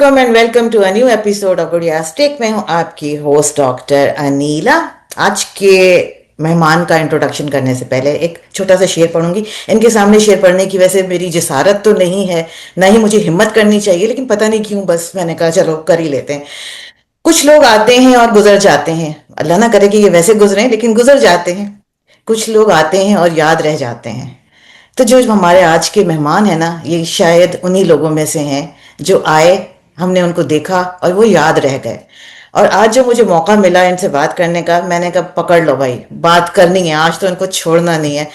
Welcome and welcome to a new episode of Gudiyastic. मैं हूं आपकी होस्ट डॉक्टर अनीला। आज के मेहमान का इंट्रोडक्शन करने से पहले एक छोटा सा शेर पढ़ूंगी। इनके सामने शेर पढ़ने की वैसे मेरी जिसारत तो नहीं है, ना ही मुझे हिम्मत करनी चाहिए, लेकिन पता नहीं क्यों बस मैंने कहा चलो कर ही लेते हैं। कुछ लोग आते हैं और गुजर जाते हैं, अल्लाह ना करे कि ये वैसे गुजरे, लेकिन गुजर जाते हैं। कुछ लोग आते हैं और याद रह जाते हैं। तो जो हमारे आज के मेहमान हैं ना, ये शायद उन्हीं लोगों में से हैं जो आए, हमने उनको देखा और वो याद रह गए। और आज जो मुझे मौका मिला इनसे बात करने का, मैंने कहा पकड़ लो भाई, बात करनी है आज, तो इनको छोड़ना नहीं है।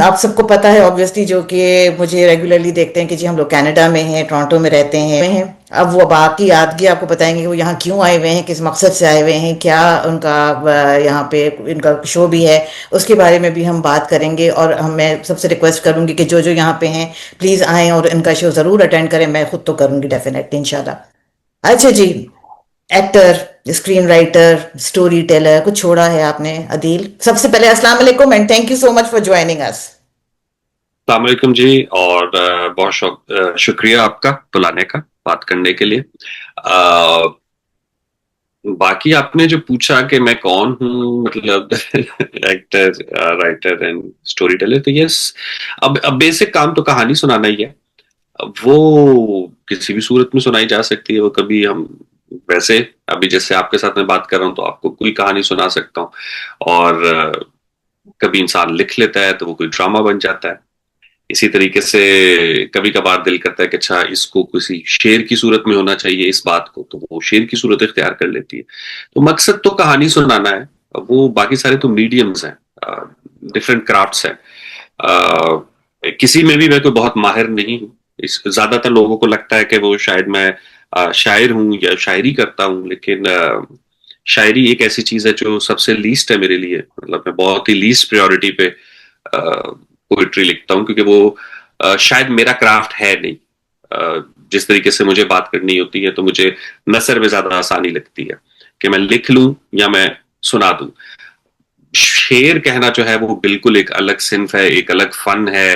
आप सबको पता है ऑब्वियसली, जो कि मुझे रेगुलरली देखते हैं कि जी हम लोग कनाडा में हैं, टोरंटो में रहते हैं। अब वो बाकी यादगी आपको बताएंगे कि वो यहाँ क्यों आए हुए हैं, किस मकसद से आए हुए हैं, क्या उनका यहाँ पे इनका शो भी है, उसके बारे में भी हम बात करेंगे। और मैं सबसे रिक्वेस्ट करूंगी कि जो जो यहाँ पे हैं प्लीज़ आएँ और इनका शो ज़रूर अटेंड करें। मैं खुद तो करूंगी डेफिनेटली इंशाल्लाह। अच्छा जी, actor, screen writer, story teller, कुछ छोड़ा है आपने अदील? सबसे पहले अस्सलाम वालेकुम and thank you so much for joining us. अलैक्म जी। और बहुत शुक्रिया आपका बुलाने का, बात करने के लिए। अ, बाकी आपने जो पूछा कि मैं कौन हूँ, मतलब actor, writer and story teller, तो यस। अब बेसिक काम तो कहानी सुनाना ही है। अब वो किसी भी सूरत में सुनाई जा सकती है। वो कभी हम वैसे, अभी जैसे आपके साथ मैं बात कर रहा हूँ तो आपको कोई कहानी सुना सकता हूँ। और कभी इंसान लिख लेता है तो वो कोई ड्रामा बन जाता है। इसी तरीके से कभी कभार दिल करता है कि अच्छा, इसको किसी शेर की सूरत में होना चाहिए इस बात को, तो वो शेर की सूरत इख्तियार कर लेती है। तो मकसद तो कहानी सुनाना है। वो बाकी सारे तो मीडियम्स हैं, डिफरेंट क्राफ्ट्स हैं। किसी में भी मैं कोई बहुत माहिर नहीं हूँ। इस ज्यादातर लोगों को लगता है कि वो शायद मैं शायर हूँ या शायरी करता हूँ, लेकिन शायरी एक ऐसी चीज है जो सबसे लीस्ट है मेरे लिए। मतलब मैं बहुत ही लीस्ट प्रायोरिटी पे पोइट्री लिखता हूँ, क्योंकि वो शायद मेरा क्राफ्ट है नहीं। जिस तरीके से मुझे बात करनी होती है तो मुझे नसर में ज्यादा आसानी लगती है कि मैं लिख लूं या मैं सुना दूं। शेर कहना जो है वो बिल्कुल एक अलग सिंफ है, एक अलग फन है।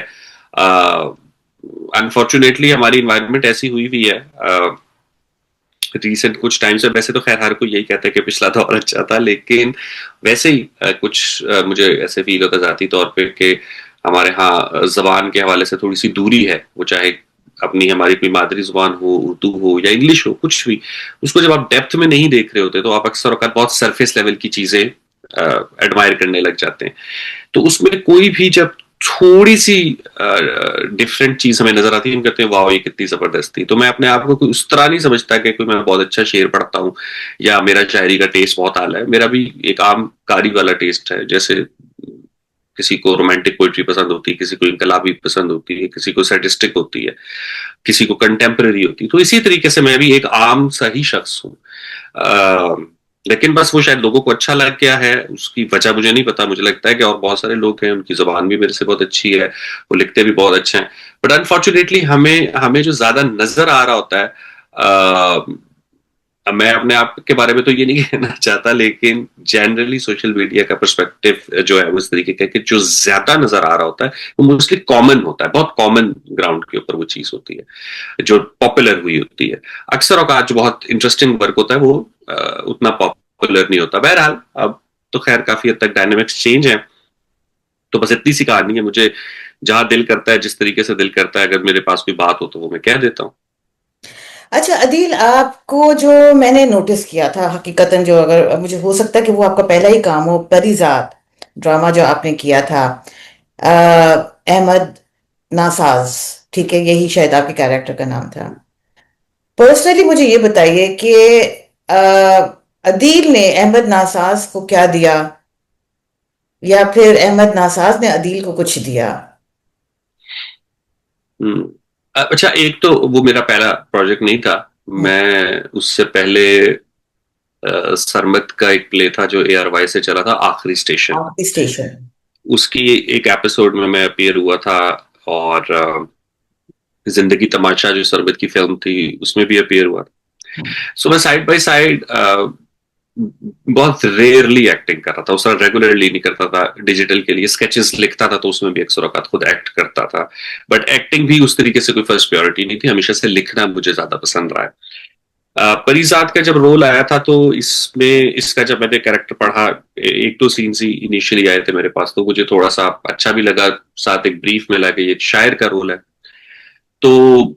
अनफॉर्चुनेटली हमारी इन्वायरमेंट ऐसी हुई हुई है रिसेंट कुछ टाइम से। वैसे तो खैर हर कोई यही कहता है कि पिछला दौर अच्छा था, लेकिन वैसे ही मुझे ऐसे फील होता जाती तौर पे कि हमारे यहाँ जबान के हवाले से थोड़ी सी दूरी है। वो चाहे अपनी हमारी कोई मादरी जुबान हो, उर्दू हो या इंग्लिश हो, कुछ भी, उसको जब आप डेप्थ में नहीं देख रहे होते तो आप अक्सर औकात बहुत सरफेस लेवल की चीजें एडमायर करने लग जाते हैं। तो उसमें कोई भी जब थोड़ी सी डिफरेंट चीज हमें नजर आती है, हम कहते हैं वाह ये कितनी जबरदस्त थी। तो मैं अपने आप को कोई उस तरह नहीं समझता कि कोई मैं बहुत अच्छा शेर पढ़ता हूँ या मेरा शायरी का टेस्ट बहुत आला है। मेरा भी एक आम कारी वाला टेस्ट है। जैसे किसी को रोमांटिक पोइट्री पसंद होती है, किसी को इनकलाबी पसंद होती है, किसी को सैटिस्टिक होती है, किसी को कंटेम्पररी होती है। तो इसी तरीके से मैं भी एक आम सा ही शख्स हूँ। लेकिन बस वो शायद लोगों को अच्छा लग गया है, उसकी वजह मुझे नहीं पता। मुझे लगता है कि और बहुत सारे लोग हैं, उनकी जुबान भी मेरे से बहुत अच्छी है, वो लिखते भी बहुत अच्छे हैं। बट अनफॉर्चुनेटली हमें हमें जो ज्यादा नजर आ रहा होता है, मैं अपने आप के बारे में तो ये नहीं कहना चाहता, लेकिन जनरली सोशल मीडिया का पर्सपेक्टिव जो है वो इस तरीके का है कि जो ज्यादा नजर आ रहा होता है वो मोस्टली कॉमन होता है, बहुत कॉमन ग्राउंड के ऊपर वो चीज होती है जो पॉपुलर हुई होती है। अक्सर औकात जो बहुत इंटरेस्टिंग वर्क होता है वो उतना पॉपुलर नहीं होता। बहरहाल अब तो खैर काफी हद तक डायनेमिक्स चेंज है। तो बस इतनी सी कहानी है। मुझे जहां दिल करता है, जिस तरीके से दिल करता है, अगर मेरे पास कोई बात हो तो वो मैं कह देता हूँ। अच्छा अदील, आपको जो मैंने नोटिस किया था हकीकतन, जो अगर मुझे हो सकता है कि वो आपका पहला ही काम हो, परिजात ड्रामा जो आपने किया था, अहमद नासाज, ठीक है, यही शायद आपके कैरेक्टर का नाम था। पर्सनली मुझे ये बताइए कि अ, अदील ने अहमद नासाज को क्या दिया, या फिर अहमद नासाज ने अदील को कुछ दिया? हम्म। अच्छा, एक तो वो मेरा पहला प्रोजेक्ट नहीं था। मैं उससे पहले सरमत का एक प्ले था जो ARY से चला था, आखिरी स्टेशन। स्टेशन। उसकी एक एपिसोड में मैं अपीयर हुआ था। और जिंदगी तमाशा जो सरमत की फिल्म थी उसमें भी अपीयर हुआ था। सो मैं साइड बाय साइड बहुत रेयरली एक्टिंग कर रहा था, उसका रेगुलरली नहीं करता था। डिजिटल के लिए स्केचेस लिखता था तो उसमें भी अक्सर औकात खुद एक्ट करता था, बट एक्टिंग भी उस तरीके से कोई फर्स्ट प्रायोरिटी नहीं थी। हमेशा से लिखना मुझे ज्यादा पसंद रहा है। परिजात का जब रोल आया था तो इसमें इसका जब मैंने कैरेक्टर पढ़ा, एक दो सीन्स ही इनिशियली आए थे मेरे पास, तो मुझे थोड़ा सा अच्छा भी लगा। साथ एक ब्रीफ मिला कि ये एक शायर का रोल है। तो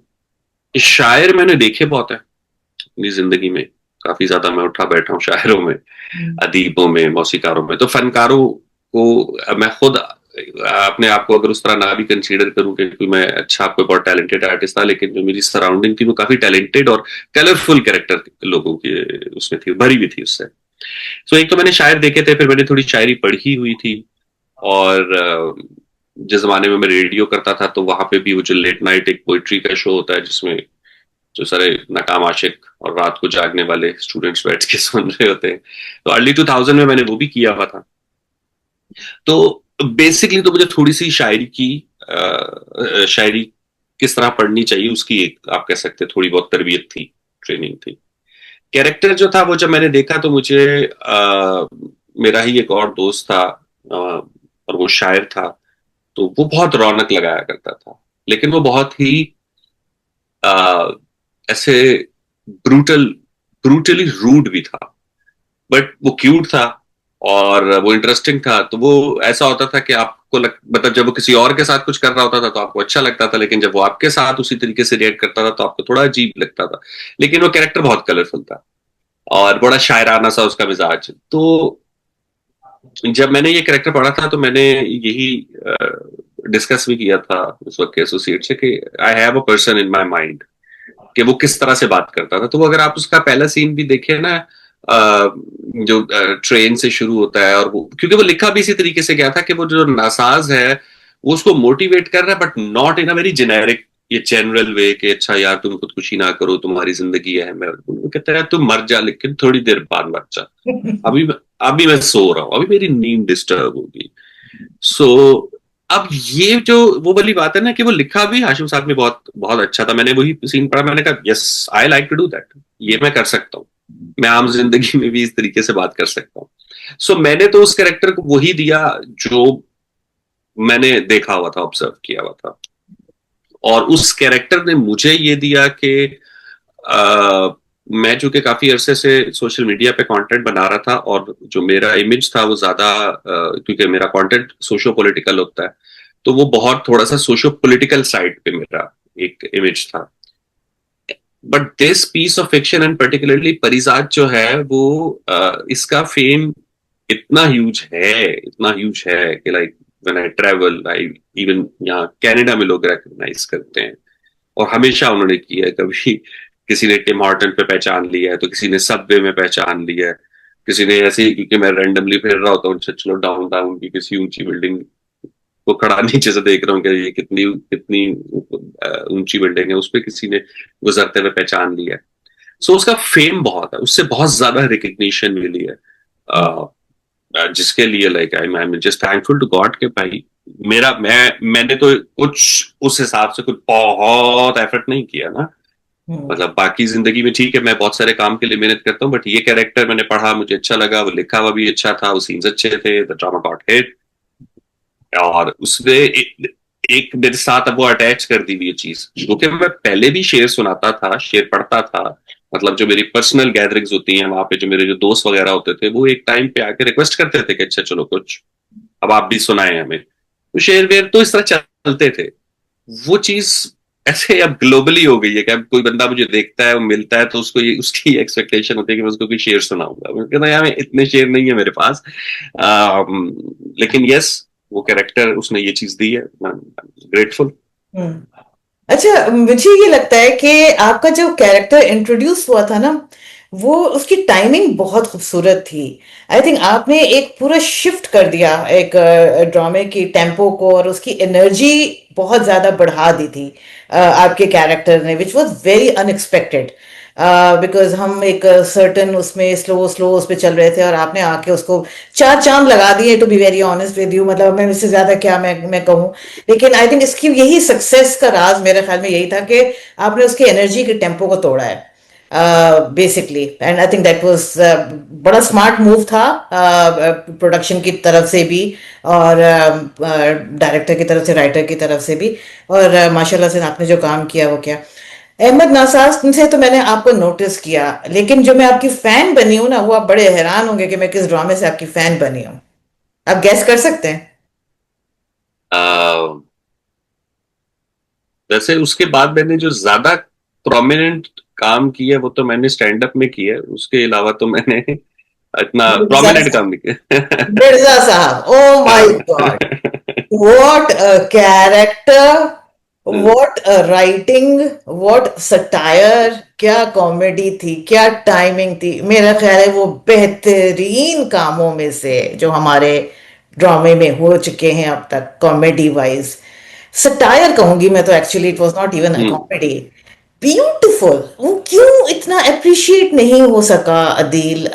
शायर मैंने देखे बहुत है अपनी जिंदगी में, काफी ज्यादा मैं उठा बैठा हूँ शायरों में, अदीबों में, मौसीकारों में। तो फनकारों को मैं खुद अपने आप को अगर उस तरह ना भी कंसीडर करूं कि मैं अच्छा कोई बहुत टैलेंटेड आर्टिस्ट था, लेकिन जो मेरी सराउंडिंग थी वो काफी टैलेंटेड और कलरफुल कैरेक्टर लोगों की उसमें थी, भरी हुई थी उससे। सो एक तो मैंने शायर देखे थे, फिर मैंने थोड़ी शायरी पढ़ी हुई थी। और जिस जमाने में मैं रेडियो करता था तो वहां पे भी वो जो लेट नाइट एक पोइट्री का शो होता है जिसमें जो सारे नाकाम आशिक और रात को जागने वाले स्टूडेंट्स बैठ के सुन रहे होते हैं, तो अर्ली 2000 में मैंने वो भी किया हुआ था। तो बेसिकली तो मुझे थोड़ी सी शायरी किस तरह पढ़नी चाहिए उसकी एक आप कह सकते हैं थोड़ी बहुत तरबियत थी, ट्रेनिंग थी। कैरेक्टर जो था वो जब मैंने देखा तो मुझे मेरा ही एक और दोस्त था, और वो शायर था, तो वो बहुत रौनक लगाया करता था, लेकिन वो बहुत ही आ, ऐसे ब्रूटल ब्रूटली रूड भी था, बट वो क्यूट था और वो इंटरेस्टिंग था। तो वो ऐसा होता था कि आपको मतलब जब वो किसी और के साथ कुछ कर रहा होता था तो आपको अच्छा लगता था, लेकिन जब वो आपके साथ उसी तरीके से रिएक्ट करता था तो आपको थोड़ा अजीब लगता था। लेकिन वो कैरेक्टर बहुत कलरफुल था और बड़ा शायराना सा उसका मिजाज। तो जब मैंने ये कैरेक्टर पढ़ा था तो मैंने यही डिस्कस भी किया था उस वक्त के एसोसिएट से कि I have a person in my mind, कि वो किस तरह से बात करता था। तो वो अगर आप उसका पहला सीन भी देखें ना, जो ट्रेन से शुरू होता है, और वो क्योंकि वो लिखा भी इसी तरीके से गया था कि वो जो नासाज है वो उसको मोटिवेट कर रहा है, but not in a very generic, ये जनरल वे कि अच्छा यार तुम खुदकुशी ना करो, तुम्हारी जिंदगी है। मैं वो कहता है तुम मर जा, लेकिन थोड़ी देर बाद मर जा। अभी अभी मैं सो रहा हूँ, अभी मेरी नींद डिस्टर्ब होगी। सो अब ये जो वो वाली बात है ना कि वो लिखा भी हाशिम साहब ने बहुत बहुत अच्छा था। मैंने वही सीन पढ़ा, मैंने कहा yes I like to do that, ये मैं कर सकता हूँ, मैं आम जिंदगी में भी इस तरीके से बात कर सकता हूँ। सो मैंने तो उस कैरेक्टर को वही दिया जो मैंने देखा हुआ था, ऑब्जर्व किया हुआ था। और उस कैरेक्टर ने मुझे ये दिया कि मैं चूंकि काफी अरसे से सोशल मीडिया पे कंटेंट बना रहा था, और जो मेरा इमेज था वो ज्यादा क्योंकि मेरा कंटेंट सोशो पॉलिटिकल होता है, तो वो बहुत थोड़ा सा सोशो पॉलिटिकल साइड पे मेरा एक इमेज था। But this piece of fiction and particularly Parijat जो है वो इसका फेम इतना ह्यूज है, इतना ह्यूज है कि like when I travel, I even यहाँ कनाडा में लोग रिकॉग्नाइज करते हैं। और हमेशा उन्होंने किया है, कभी किसी ने टिम हॉर्टन पे पहचान लिया है, तो किसी ने सबवे में पहचान लिया है, किसी ने ऐसे ही, क्योंकि मैं रैंडमली फिर रहा होता हूँ, चलो डाउन टाउन की किसी ऊंची बिल्डिंग को खड़ा नीचे से देख रहा हूँ कि ये कितनी कितनी ऊंची बिल्डिंग है, उस पर किसी ने गुजरते हुए पहचान लिया है। सो उसका फेम बहुत है, उससे बहुत ज्यादा रिकग्निशन मिली है, जिसके लिए like I am just thankful to God के भाई मेरा मैंने तो कुछ उस हिसाब से कुछ बहुत एफर्ट नहीं किया ना। मतलब बाकी जिंदगी में ठीक है, मैं बहुत सारे काम के लिए मेहनत करता हूँ, बट ये कैरेक्टर मैंने पढ़ा, मुझे अच्छा लगा, वो लिखा हुआ भी अच्छा था, वो सीन्स अच्छे थे, द ड्रामा गॉट हिट। और उसमें एक मेरे साथ अब वो अटैच कर दी हुई ये चीज, क्योंकि मैं पहले भी शेर सुनाता था, शेर पढ़ता था। मतलब जो मेरी पर्सनल गैदरिंग्स होती हैं वहां पे जो मेरे जो दोस्त वगैरह होते थे वो एक टाइम पे आके रिक्वेस्ट करते थे कि अच्छा चलो कुछ अब आप भी सुनाए हमें, तो शेर वेर तो इस तरह चलते थे। वो चीज ऐसे अब ग्लोबली हो गई है कि अब कोई बंदा मुझे देखता है, वो मिलता है, तो उसको ये उसकी एक्सपेक्टेशन होती है कि मैं उसको कोई शेर सुनाऊंगा। मैं कहता यार इतने शेर नहीं है मेरे पास। लेकिन यस, वो कैरेक्टर उसने ये चीज दी है, ग्रेटफुल। अच्छा, मुझे ये लगता है कि आपका जो कैरेक्टर इंट्रोड्यूस हुआ था ना, वो उसकी टाइमिंग बहुत खूबसूरत थी। आई थिंक आपने एक पूरा शिफ्ट कर दिया एक ड्रामे की टेम्पो को, और उसकी एनर्जी बहुत ज्यादा बढ़ा दी थी आपके कैरेक्टर ने, which was very unexpected. Because हम एक सर्टन उसमें स्लो स्लो उस पे चल रहे थे, और आपने आके उसको चार चांद लगा दिए, to be very honest with you. मतलब मैं इससे ज्यादा क्या मैं कहूँ। लेकिन आई थिंक इसकी यही सक्सेस का राज मेरे ख्याल में यही था कि आपने उसकी एनर्जी के टेम्पो को तोड़ा है। Basically, and I think that was बड़ा स्मार्ट मूव था प्रोडक्शन की तरफ से भी, और डायरेक्टर की तरफ से, राइटर की तरफ से भी। और माशाल्लाह से आपने जो काम किया वो क्या। अहमद नासार से तो मैंने आपको नोटिस किया, लेकिन जो मैं आपकी फैन बनी हूं ना, वो आप बड़े हैरान होंगे कि मैं किस ड्रामे से आपकी फैन बनी हूँ। आप गैस कर सकते हैं? अ, वैसे उसके बाद मैंने जो ज्यादा प्रोमिनेंट काम किया वो तो मैंने स्टैंड अप में किया है, उसके अलावा तो मैंने इतना मिर्जा प्रोमिनेंट काम साहब, नहीं किया। मिर्जा साहब, oh my God, what a character, what a writing, what satire, क्या कॉमेडी थी, क्या टाइमिंग थी। मेरा ख्याल है वो बेहतरीन कामों में से जो हमारे ड्रामे में हो चुके हैं अब तक, कॉमेडी वाइज। सटायर कहूंगी मैं तो, actually it was not even a hmm. Comedy. Beautiful. वो क्यों इतना अप्रिशिएट नहीं हो सका अदील,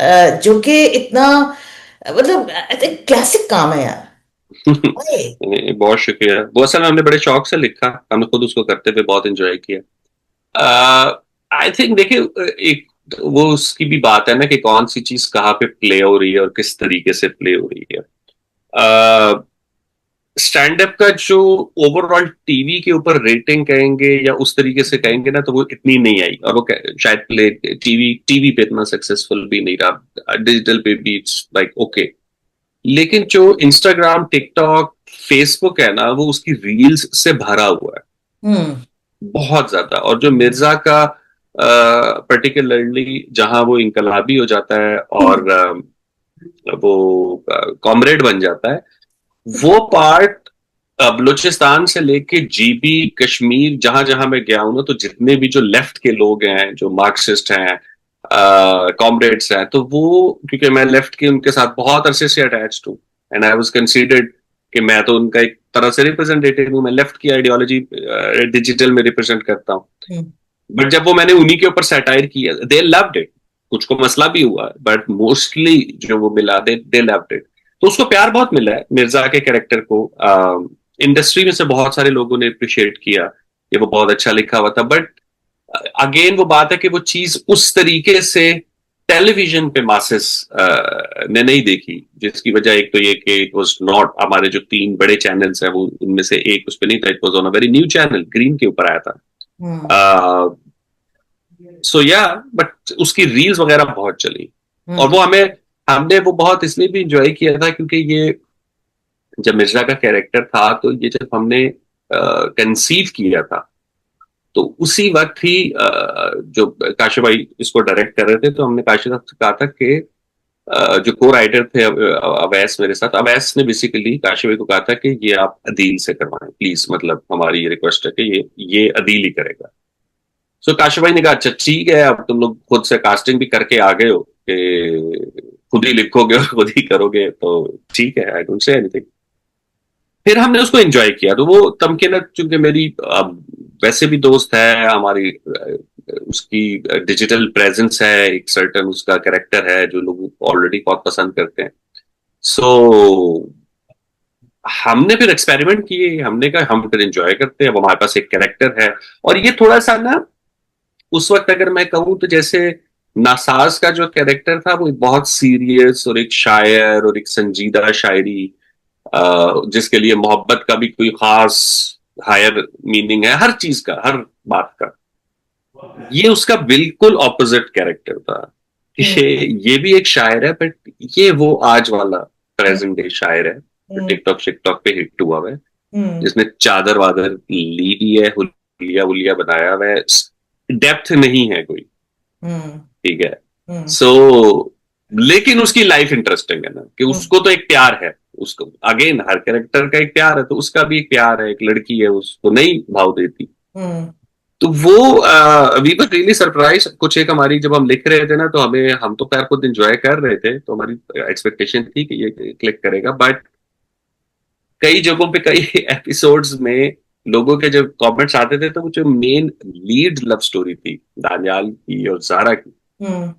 जो कि इतना, मतलब आई थिंक क्लासिक काम है यार। Why? बहुत शुक्रिया, वो असल में हमने बड़े शौक से लिखा, हमने खुद उसको करते हुए बहुत एंजॉय किया। आई थिंक देखिए, एक वो उसकी भी बात है ना कि कौन सी चीज कहाँ पे प्ले हो रही है और किस तरीके से प्ले हो रही है। स्टैंड अप का जो ओवरऑल टीवी के ऊपर रेटिंग कहेंगे या उस तरीके से कहेंगे ना, तो वो इतनी नहीं आई, और वो शायद प्ले टीवी टीवी पे इतना सक्सेसफुल भी नहीं रहा, डिजिटल पे भी इट्स लाइक ओके। लेकिन जो इंस्टाग्राम, टिकटॉक, फेसबुक है ना, वो उसकी रील्स से भरा हुआ है हम्म। बहुत ज्यादा। और जो मिर्जा का पर्टिकुलरली जहां वो इनकलाबी हो जाता है और वो कॉमरेड बन जाता है, वो पार्ट बलूचिस्तान से लेके जीबी, कश्मीर, जहां जहां मैं गया हूं ना, तो जितने भी जो लेफ्ट के लोग हैं, जो मार्क्सिस्ट हैं, कॉमरेड्स हैं, तो वो, क्योंकि मैं लेफ्ट के उनके साथ बहुत अरसे से अटैच्ड हूँ, एंड आई वाज कंसीडर्ड कि मैं तो उनका एक तरह से रिप्रेजेंटेटिव हूँ, मैं लेफ्ट की आइडियोलॉजी डिजिटल में रिप्रेजेंट करता हूँ। हम्म। बट जब वो मैंने उन्हीं के ऊपर सैटायर किया, दे लव्ड इट। कुछ को मसला भी हुआ, बट मोस्टली जो वो मिला, दे लव्ड इट। तो उसको प्यार बहुत मिला है मिर्जा के कैरेक्टर को। इंडस्ट्री में से बहुत सारे लोगों ने अप्रिशिएट किया कि वो बहुत अच्छा लिखा हुआ था, बट अगेन वो बात है कि वो चीज उस तरीके से टेलीविजन पे मासेस ने नहीं देखी, जिसकी वजह एक तो ये कि इट वाज नॉट, हमारे जो तीन बड़े चैनल्स हैं वो उनमें से एक उस पर नहीं था, it was on a very new channel, green के ऊपर आया था। हम्म। सो या, बट उसकी रील्स वगैरह बहुत चली। और हम्म। वो हमने वो बहुत इसलिए भी इंजॉय किया था क्योंकि ये जब मिर्जा का कैरेक्टर था, तो ये जब हमने कंसीव किया था, तो उसी वक्त ही जो काशिफ भाई इसको डायरेक्ट कर रहे थे, तो हमने काशिफ साहब से कहा था कि जो को राइटर थे अवैस मेरे साथ, अवैस ने बेसिकली काशिफ भाई को कहा था कि ये आप अदील से करवाएं प्लीज, मतलब हमारी ये रिक्वेस्ट है कि ये अदील ही करेगा। सो काशिफ भाई ने कहा अच्छा ठीक है, अब तुम लोग खुद से कास्टिंग भी करके आ गए हो कि खुद ही लिखोगे और खुद ही करोगे, तो ठीक है, आई डोंट से एनीथिंग। फिर हमने उसको एंजॉय किया, तो वो तमकीन, चूंकि मेरी वैसे भी दोस्त है हमारी, उसकी डिजिटल प्रेजेंस है, एक सर्टन उसका कैरेक्टर है जो लोग ऑलरेडी बहुत पसंद करते हैं। सो हमने फिर एक्सपेरिमेंट किए, हमने कहा हम फिर एंजॉय करते हैं, अब हमारे पास एक कैरेक्टर है। और ये थोड़ा सा ना, उस वक्त अगर मैं कहूँ तो जैसे नासाज का जो कैरेक्टर था वो एक बहुत सीरियस और एक शायर और एक संजीदा शायरी, जिसके लिए मोहब्बत का भी कोई खास हायर मीनिंग है, हर चीज का, हर बात का। ये उसका बिल्कुल ऑपोजिट कैरेक्टर था। हम्म। ये भी एक शायर है, बट ये वो आज वाला प्रेजेंट डे शायर है जो हम्म। टिकटॉक शिकटॉक पे हिट हुआ है, हम्म। जिसने चादर वादर ली दी है, हुलिया वुलिया बनाया हुआ है, डेप्थ नहीं है कोई। हम्म। ठीक है। हम्म। सो लेकिन उसकी लाइफ इंटरेस्टिंग है ना, कि हम्म। उसको तो एक प्यार है, उसको अगेन हर कैरेक्टर का एक प्यार है, तो उसका भी एक प्यार है, एक लड़की है उसको नहीं भाव देती। हम्म। तो वो वी वर रियली सरप्राइज, कुछ एक हमारी जब हम लिख रहे थे ना, तो हम तो खैर खुद एंजॉय कर रहे थे, तो हमारी एक्सपेक्टेशन थी कि ये क्लिक करेगा, बट कई जगहों पे, कई एपिसोड्स में लोगों के जब कमेंट्स आते थे, तो वो जो मेन लीड लव स्टोरी थी दानियाल की और जारा की, हम्म।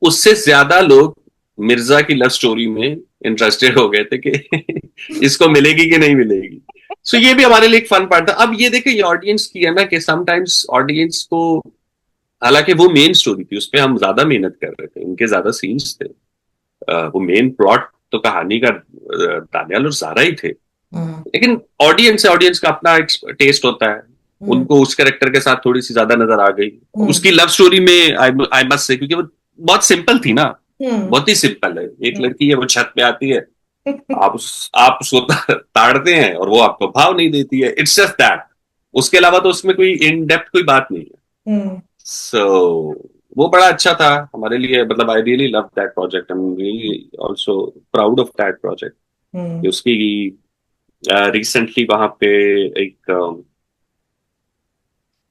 उससे ज्यादा लोग मिर्जा की लव स्टोरी में इंटरेस्टेड हो गए थे कि इसको मिलेगी कि नहीं मिलेगी। सो ये भी हमारे लिए एक फन पार्ट था। अब ये देखिए, ये ऑडियंस की है ना कि समटाइम्स ऑडियंस को हालांकि वो मेन स्टोरी थी, उस पर हम ज्यादा मेहनत कर रहे थे, उनके ज्यादा सीन्स थे। वो मेन प्लॉट तो कहानी का दानियाल और जारा ही थे। हम्म। लेकिन ऑडियंस है, ऑडियंस का अपना एक टेस्ट होता है। हम्म। उनको उस कैरेक्टर के साथ थोड़ी सी ज्यादा नजर आ गई। हम्म। उसकी लव स्टोरी में आई मस्ट से, क्योंकि वो बहुत सिंपल थी ना, हम्म। बहुत ही सिंपल है। एक हम्म। लड़की है, वो छत पे आती है, आप उसको ताड़ते हैं और वो आपको भाव नहीं देती है, इट्स जस्ट दैट। उसके अलावा तो उसमें कोई इन डेप्थ कोई बात नहीं है। हम्म। सो वो बड़ा अच्छा था हमारे लिए, मतलब I really love that project, I am really also proud of that project. Hmm. उसकी रिसेंटली वहां पे एक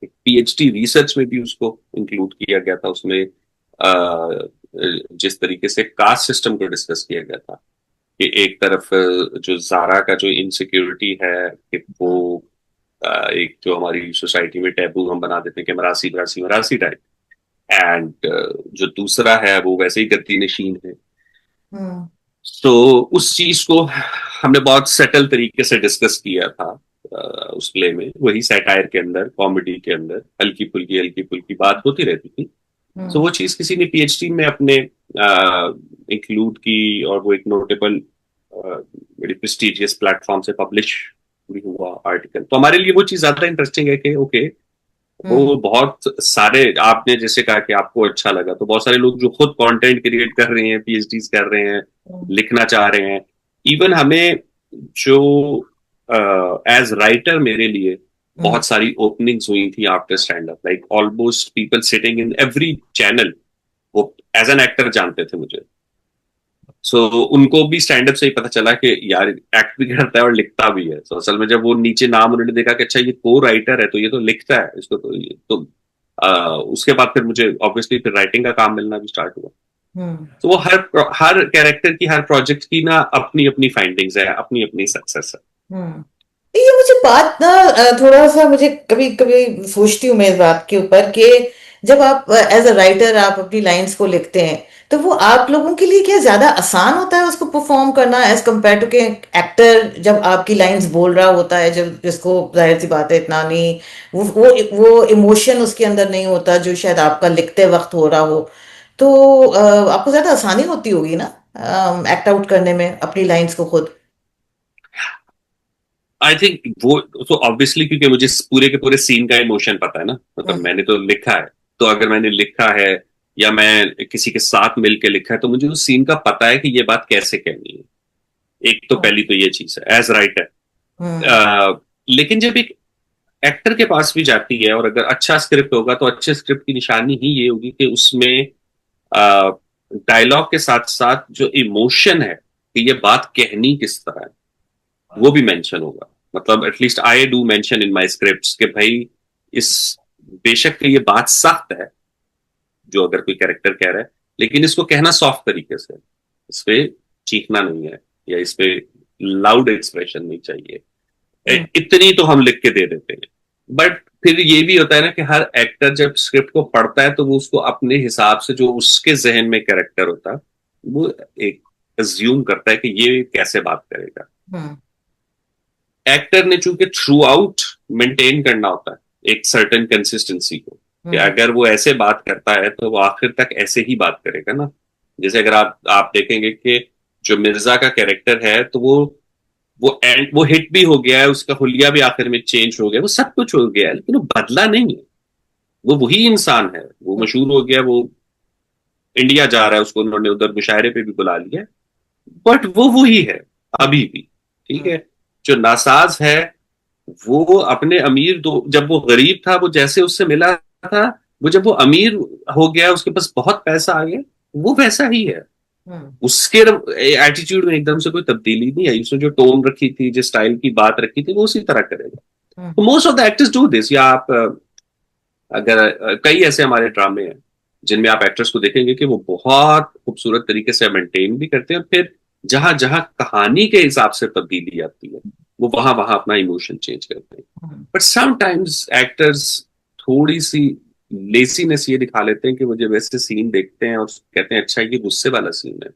पीएचडी रिसर्च में भी उसको इंक्लूड किया गया था। उसमें जिस तरीके से कास्ट सिस्टम को डिस्कस किया गया था कि एक तरफ जो जारा का जो इनसिक्योरिटी है कि वो एक जो हमारी सोसाइटी में टैबू हम बना देते हैं कि मरासी मरासी मरासी टाइप, एंड जो दूसरा है वो वैसे ही गद्दी नशीन है। हम्म। तो उस चीज को हमने बहुत सेटल तरीके से डिस्कस किया था उस प्ले में। वही सैटायर के अंदर, कॉमेडी के अंदर हल्की फुल्की बात होती रहती थी। तो हम्म। वो चीज किसी ने पीएचडी में अपने इंक्लूड की, और वो एक नोटेबल बड़ी प्रेस्टिजियस प्लेटफॉर्म से पब्लिश भी हुआ आर्टिकल। तो हमारे लिए वो चीज ज्यादा इंटरेस्टिंग है कि ओके, हम्म। वो बहुत सारे, आपने जैसे कहा कि आपको अच्छा लगा, तो बहुत सारे लोग जो खुद कंटेंट क्रिएट कर रहे हैं, पीएचडीज कर रहे हैं, लिखना चाह रहे हैं। इवन हमें जो एज राइटर मेरे लिए हम्म। बहुत सारी ओपनिंग्स हुई थी after stand up, like almost people sitting in every channel वो एज एन एक्टर जानते थे मुझे। सो उनको भी स्टैंड अप से ही पता चला कि यार एक्ट भी करता है और लिखता भी है। तो असल में जब वो नीचे नाम उन्होंने देखा कि अच्छा ये को राइटर है, तो ये तो लिखता है, इसको तो ये तो उसके बाद फिर मुझे ऑब्वियसली फिर राइटिंग का काम मिलना भी स्टार्ट हुआ। हम्म। तो वो हर कैरेक्टर की, हर प्रोजेक्ट की ना अपनी अपनी फाइंडिंग्स है, अपनी अपनी सक्सेस है। हम्म। ये मुझे बात ना थोड़ा सा मुझे कभी कभी सोचती हूँ मैं इस बात के ऊपर कि जब आप एज अ राइटर आप अपनी लाइंस को लिखते हैं तो वो आप लोगों के लिए क्या ज्यादा आसान होता है उसको परफॉर्म करना एज कम्पेयर टू के एक्टर जब आपकी लाइंस बोल रहा होता है, जब जिसको जाहिर सी बात है इतना नहीं वो इमोशन उसके अंदर नहीं होता जो शायद आपका लिखते वक्त हो रहा हो। तो आपको ज्यादा आसानी होती होगी ना एक्ट आउट करने में अपनी लाइंस को खुद। आई थिंक वो तो ऑब्वियसली, क्योंकि मुझे पूरे के पूरे सीन का इमोशन पता है ना, मतलब हम्म। मैंने तो लिखा है। तो अगर मैंने लिखा है या मैं किसी के साथ मिलके लिखा है, तो मुझे उस सीन का पता है कि ये बात कैसे कहनी है। एक तो पहली तो ये चीज है एज राइटर। हम्म। लेकिन जब एक एक्टर के पास भी जाती है, और अगर अच्छा स्क्रिप्ट होगा, तो अच्छे स्क्रिप्ट की निशानी ही ये होगी कि उसमें डायलॉग के साथ साथ जो इमोशन है कि ये बात कहनी किस तरह है, वो भी मेंशन होगा। मतलब at least I do mention in my scripts कि भाई इस, बेशक ये बात सख्त है जो अगर कोई कैरेक्टर कह रहा है, लेकिन इसको कहना सॉफ्ट तरीके से, इस पे चीखना नहीं है, या इस पे लाउड एक्सप्रेशन नहीं चाहिए। हम्म। इतनी तो हम लिख के दे देते हैं। बट फिर ये भी होता है ना कि हर एक्टर जब स्क्रिप्ट को पढ़ता है, तो वो उसको अपने हिसाब से, जो उसके जहन में कैरेक्टर होता है, वो एक अज्यूम करता है कि ये कैसे बात करेगा। हम्म। एक्टर ने चूंकि थ्रू आउट मेंटेन करना होता है एक सर्टेन कंसिस्टेंसी को, कि हम्म। अगर वो ऐसे बात करता है तो वो आखिर तक ऐसे ही बात करेगा ना। जैसे अगर आप देखेंगे कि जो मिर्जा का कैरेक्टर है, तो वो हिट भी हो गया है, उसका हुलिया भी आखिर में चेंज हो गया, वो सब कुछ हो गया है, लेकिन वो बदला नहीं है। वो वही इंसान है, वो मशहूर हो गया, वो इंडिया जा रहा है, उसको उन्होंने उधर मुशायरे पे भी बुला लिया, बट वो वही है अभी भी। ठीक हम्म। है। जो नासाज है, वो अपने अमीर दो, जब वो गरीब था वो जैसे उससे मिला था, वो जब वो अमीर हो गया, उसके पास बहुत पैसा आ गया, वो वैसा ही है। हम्म। उसके एटीट्यूड में एकदम से कोई तब्दीली नहीं आई। उसने जो टोन रखी थी, जिस स्टाइल की बात रखी थी, वो उसी तरह करेगा। हम्म। तो most of the actors do this. या आप अगर कई ऐसे हमारे ड्रामे हैं जिनमें आप एक्टर्स को देखेंगे कि वो बहुत खूबसूरत तरीके से मेंटेन भी करते हैं, फिर जहां जहां कहानी के हिसाब से तब्दीली आती है, वो वहां वहां अपना इमोशन चेंज करते हैं। हम्म। बट समटाइम्स एक्टर्स थोड़ी सी लेसीनेस ये दिखा लेते हैं कि वो जब ऐसे सीन देखते हैं और कहते हैं अच्छा ये गुस्से वाला सीन है,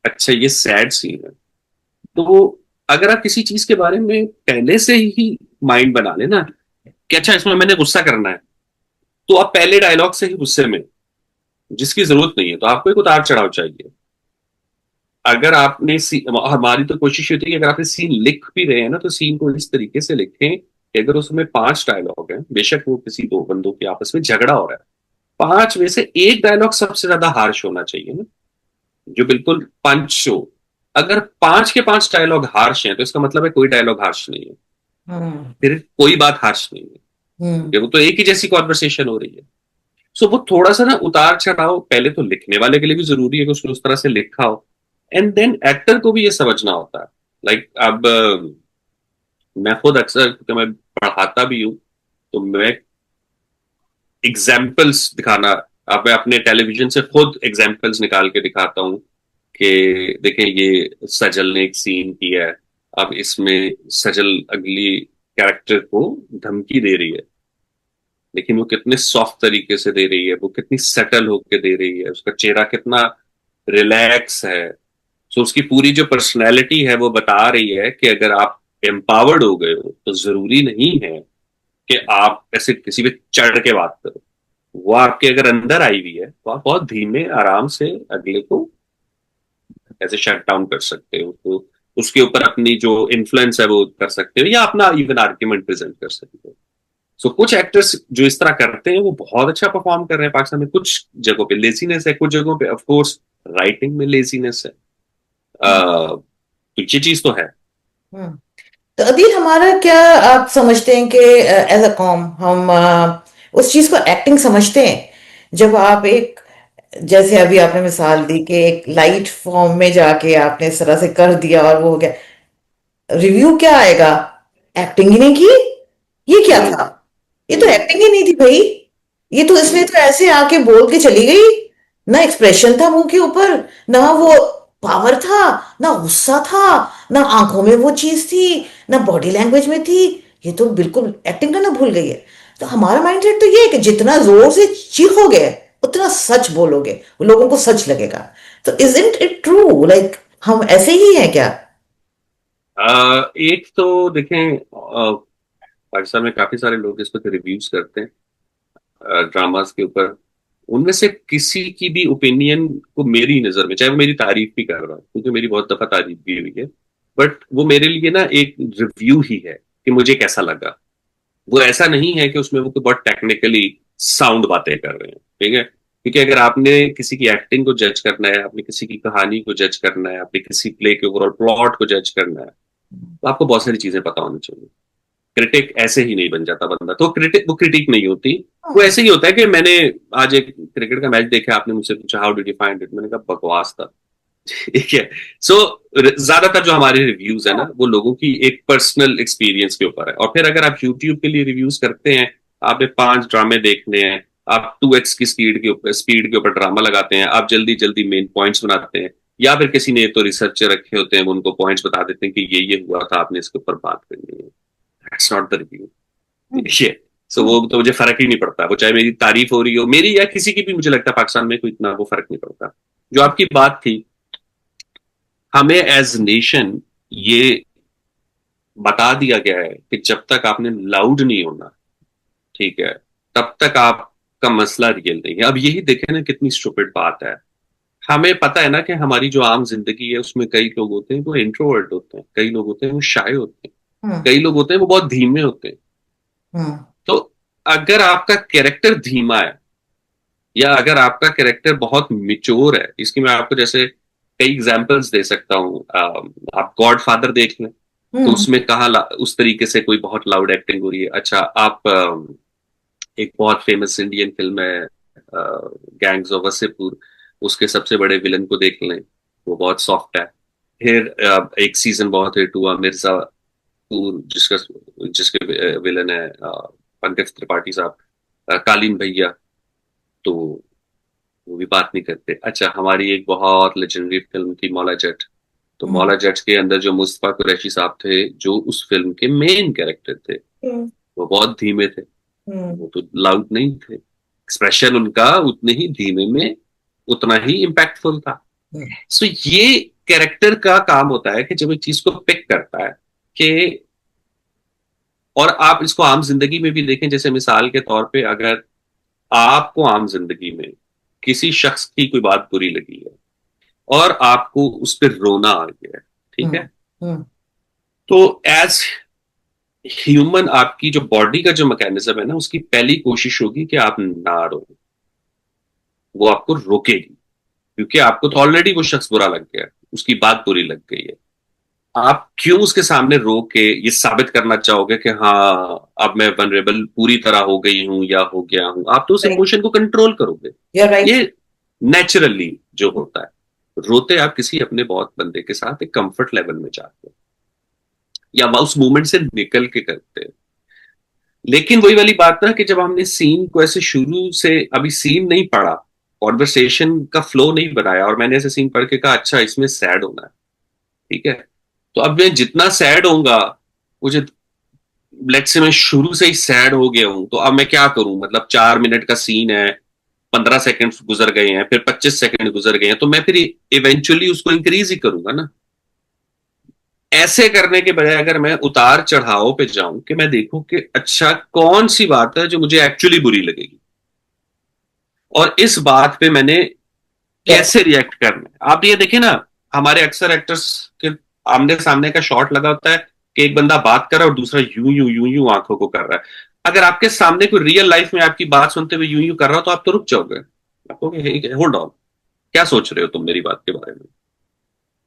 अच्छा ये सैड सीन है, तो अगर आप किसी चीज के बारे में पहले से ही माइंड बना लेना कि अच्छा इसमें मैंने गुस्सा करना है, तो आप पहले डायलॉग से ही गुस्से में, जिसकी जरूरत नहीं है, तो आपको एक उतार चढ़ाव चाहिए। अगर आपने हमारी तो कोशिश होती है कि अगर आपने सीन लिख भी रहे हैं ना, तो सीन को इस तरीके से लिखें कि अगर उसमें 5 डायलॉग हैं, बेशक वो किसी दो बंदों के आपस में झगड़ा हो रहा है, 5 में से एक डायलॉग सबसे ज्यादा हार्श होना चाहिए ना, जो बिल्कुल पंच हो। अगर 5 के 5 डायलॉग हार्श हैं, तो इसका मतलब है कोई डायलॉग हार्श नहीं है, हम्म। फिर कोई बात हार्श नहीं है, हम्म। क्योंकि वो तो एक ही जैसी कॉन्वर्सेशन हो रही है। सो वो थोड़ा सा ना उतार चढ़ाव पहले तो लिखने वाले के लिए भी जरूरी है कि उसने उस तरह से लिखा हो, एंड देन एक्टर को भी ये समझना होता है। लाइक अब मैं खुद अक्सर, क्योंकि मैं पढ़ाता भी हूँ, तो मैं एग्जाम्पल्स दिखाना, अब मैं अपने टेलीविजन से खुद एग्जाम्पल्स निकाल के दिखाता हूँ कि देखें ये सजल ने एक सीन किया है, अब इसमें सजल अगली कैरेक्टर को धमकी दे रही है, लेकिन वो कितने सॉफ्ट तरीके से दे रही है, वो कितनी सेटल होके दे रही है, उसका चेहरा कितना रिलैक्स है। सो उसकी पूरी जो पर्सनैलिटी है वो बता रही है कि अगर आप एम्पावर्ड हो गए हो, तो जरूरी नहीं है कि आप ऐसे किसी पे चढ़ के बात करो। वो आपके अगर अंदर आई हुई है, तो आप बहुत धीमे आराम से अगले को ऐसे शट डाउन कर सकते हो, तो उसके ऊपर अपनी जो इन्फ्लुएंस है वो कर सकते हो, या अपना इवन आर्ग्यूमेंट प्रेजेंट कर सकते हो। सो कुछ एक्टर्स जो इस तरह करते हैं वो बहुत अच्छा परफॉर्म कर रहे हैं पाकिस्तान में। कुछ जगहों पे लेजीनेस है, कुछ जगहों पे ऑफ कोर्स राइटिंग में लेजीनेस है। तो ये चीज तो है। हम्म। तो अदिल, हमारा क्या आप समझते हैं कि एज अ कॉम हम उस चीज को एक्टिंग समझते हैं जब आप एक, जैसे अभी आपने मिसाल दी कि एक लाइट फॉर्म में जाके आपने इस तरह से कर दिया और वो हो गया, रिव्यू क्या आएगा? एक्टिंग ही नहीं की, ये क्या हम्म। था? ये तो हम्म। एक्टिंग ही नहीं थी भाई, ये तो इसने हम्म। तो ऐसे आके बोल के चली गई, ना एक्सप्रेशन था मुंह के ऊपर, ना वो पावर था, ना गुस्सा था, ना आंखों में वो चीज थी, ना बॉडी लैंग्वेज में थी। ये तो बिल्कुल एक्टिंग करना भूल गई है। तो हमारा माइंडसेट तो ये है कि जितना जोर से चीखोगे उतना सच बोलोगे, लोगों को सच लगेगा। तो इजंट इट ट्रू, लाइक हम ऐसे ही हैं क्या? एक तो देखें, पाकिस्तान में काफी सारे लोग इस पर रिव्यूज करते हैं ड्रामास के ऊपर। उनमें से किसी की भी ओपिनियन को मेरी नजर में, चाहे वो मेरी तारीफ भी कर रहा है, क्योंकि मेरी बहुत दफा तारीफ भी हुई है, बट वो मेरे लिए ना एक रिव्यू ही है कि मुझे कैसा लगा। वो ऐसा नहीं है कि उसमें वो कोई बहुत टेक्निकली साउंड बातें कर रहे हैं, ठीक है। क्योंकि अगर आपने किसी की एक्टिंग को जज करना है, आपने किसी की कहानी को जज करना है, आपने किसी प्ले के ओवरऑल प्लॉट को जज करना है, तो आपको बहुत सारी चीजें पता होनी चाहिए। क्रिटिक ऐसे ही नहीं बन जाता बंदा, तो क्रिटिक वो क्रिटिक नहीं होती। वो ऐसे ही होता है कि मैंने आज एक क्रिकेट का मैच देखा, आपने मुझसे पूछा how did you find it, मैंने कहा बकवास था। ठीक है। सो ज्यादातर जो हमारे रिव्यूज है ना, वो लोगों की एक पर्सनल एक्सपीरियंस के ऊपर है। और फिर अगर आप यूट्यूब के लिए रिव्यूज करते हैं, आपने 5 ड्रामे देखने हैं, आप 2x की स्पीड के ऊपर ड्रामा लगाते हैं, आप जल्दी जल्दी मेन पॉइंट्स बनाते हैं, या फिर किसी ने तो रिसर्चर रखे होते हैं, वो उनको पॉइंट्स बता देते हैं कि ये हुआ था, आपने इसके ऊपर बात करनी है। That's not the review. देखिए, सो वो तो मुझे फर्क ही नहीं पड़ता, वो चाहे मेरी तारीफ हो रही हो, मेरी या किसी की भी, मुझे लगता है पाकिस्तान में कोई इतना वो फर्क नहीं पड़ता। जो आपकी बात थी, हमें एज नेशन ये बता दिया गया है कि जब तक आपने लाउड नहीं होना, ठीक है, तब तक आपका मसला रियल नहीं है। अब यही देखें ना, कितनी स्टूपिड बात है। हमें पता है ना कि हमारी जो आम जिंदगी है उसमें कई लोग होते हैं वो इंट्रोवर्ट होते हैं, कई लोग होते हैं वो शाय होते हैं, हम्म। कई लोग होते हैं वो बहुत धीमे होते हैं। हम्म। तो अगर आपका कैरेक्टर धीमा है, या अगर आपका कैरेक्टर बहुत मिच्योर है, इसकी मैं आपको जैसे कई एग्जांपल्स दे सकता हूँ। आप गॉड फादर देख लें, तो हम्म। उसमें कहा उस तरीके से कोई बहुत लाउड एक्टिंग हो रही है। अच्छा, आप एक बहुत फेमस इंडियन फिल्म है गैंग्स ऑफ वसेपुर, उसके सबसे बड़े विलन को देख लें, वो बहुत सॉफ्ट है। फिर एक सीजन बहुत हिट हुआ मिर्जापुर, जिसका जिसके विलन है पंकज त्रिपाठी साहब, कालीन भैया, तो वो भी बात नहीं करते। अच्छा, हमारी एक बहुत लेजेंडरी फिल्म थी मौला जट, तो हम्म। मौला जट के अंदर जो मुस्तफा कुरैशी साहब थे, जो उस फिल्म के मेन कैरेक्टर थे, हम्म। वो बहुत धीमे थे, हम्म। वो तो लाउड नहीं थे। एक्सप्रेशन उनका उतने ही धीमे में उतना ही इम्पैक्टफुल था। हम्म। सो ये कैरेक्टर का काम होता है कि जब एक चीज को पिक करता है कि, और आप इसको आम जिंदगी में भी देखें, जैसे मिसाल के तौर पे अगर आपको आम जिंदगी में किसी शख्स की कोई बात बुरी लगी है और आपको उस पर रोना आ गया है, ठीक हम्म। है, हम्म। तो एज ह्यूमन आपकी जो बॉडी का जो मैकेनिज्म है ना, उसकी पहली कोशिश होगी कि आप ना रो, वो आपको रोकेगी, क्योंकि आपको तो ऑलरेडी वो शख्स बुरा लग गया है, उसकी बात बुरी लग गई है। आप क्यों उसके सामने रो के ये साबित करना चाहोगे कि हाँ अब मैं वनरेबल पूरी तरह हो गई हूं या हो गया हूं? आप तो उस इमोशन को कंट्रोल करोगे। You are right. ये नेचुरली जो होता है, रोते आप किसी अपने बहुत बंदे के साथ एक कंफर्ट लेवल में जाते हो या उस मोमेंट से निकल के करते हैं। लेकिन वही वाली बात ना कि जब हमने सीन को ऐसे शुरू से, अभी सीन नहीं पढ़ा, कॉन्वर्सेशन का फ्लो नहीं बनाया और मैंने ऐसे सीन पढ़ के कहा अच्छा इसमें सैड होना है, ठीक है, तो अब मैं जितना सैड होऊंगा, मुझे लेट्स से मैं शुरू से ही सैड हो गया हूं, तो अब मैं क्या करूं? मतलब 4 मिनट का सीन है, 15 सेकंड गुजर गए हैं, फिर 25 सेकंड गुजर गए हैं, तो मैं फिर इवेंचुअली उसको इंक्रीज ही करूंगा ना। ऐसे करने के बजाय अगर मैं उतार चढ़ाव पे जाऊं कि मैं देखूं कि अच्छा कौन सी बात है जो मुझे एक्चुअली बुरी लगेगी और इस बात पे मैंने यस। कैसे रिएक्ट करना है। आप ये देखें ना, हमारे अक्सर एक्टर्स के आमने सामने का शॉट लगा होता है कि एक बंदा बात कर रहा है और दूसरा यूं यूं आंखों को कर रहा है। अगर आपके सामने कोई रियल लाइफ में आपकी बात सुनते हुए यूं यूं कर रहा हो तो आप तो रुक जाओगे, आप कहोगे होल्ड ऑन, क्या सोच रहे हो तुम मेरी बात के बारे में,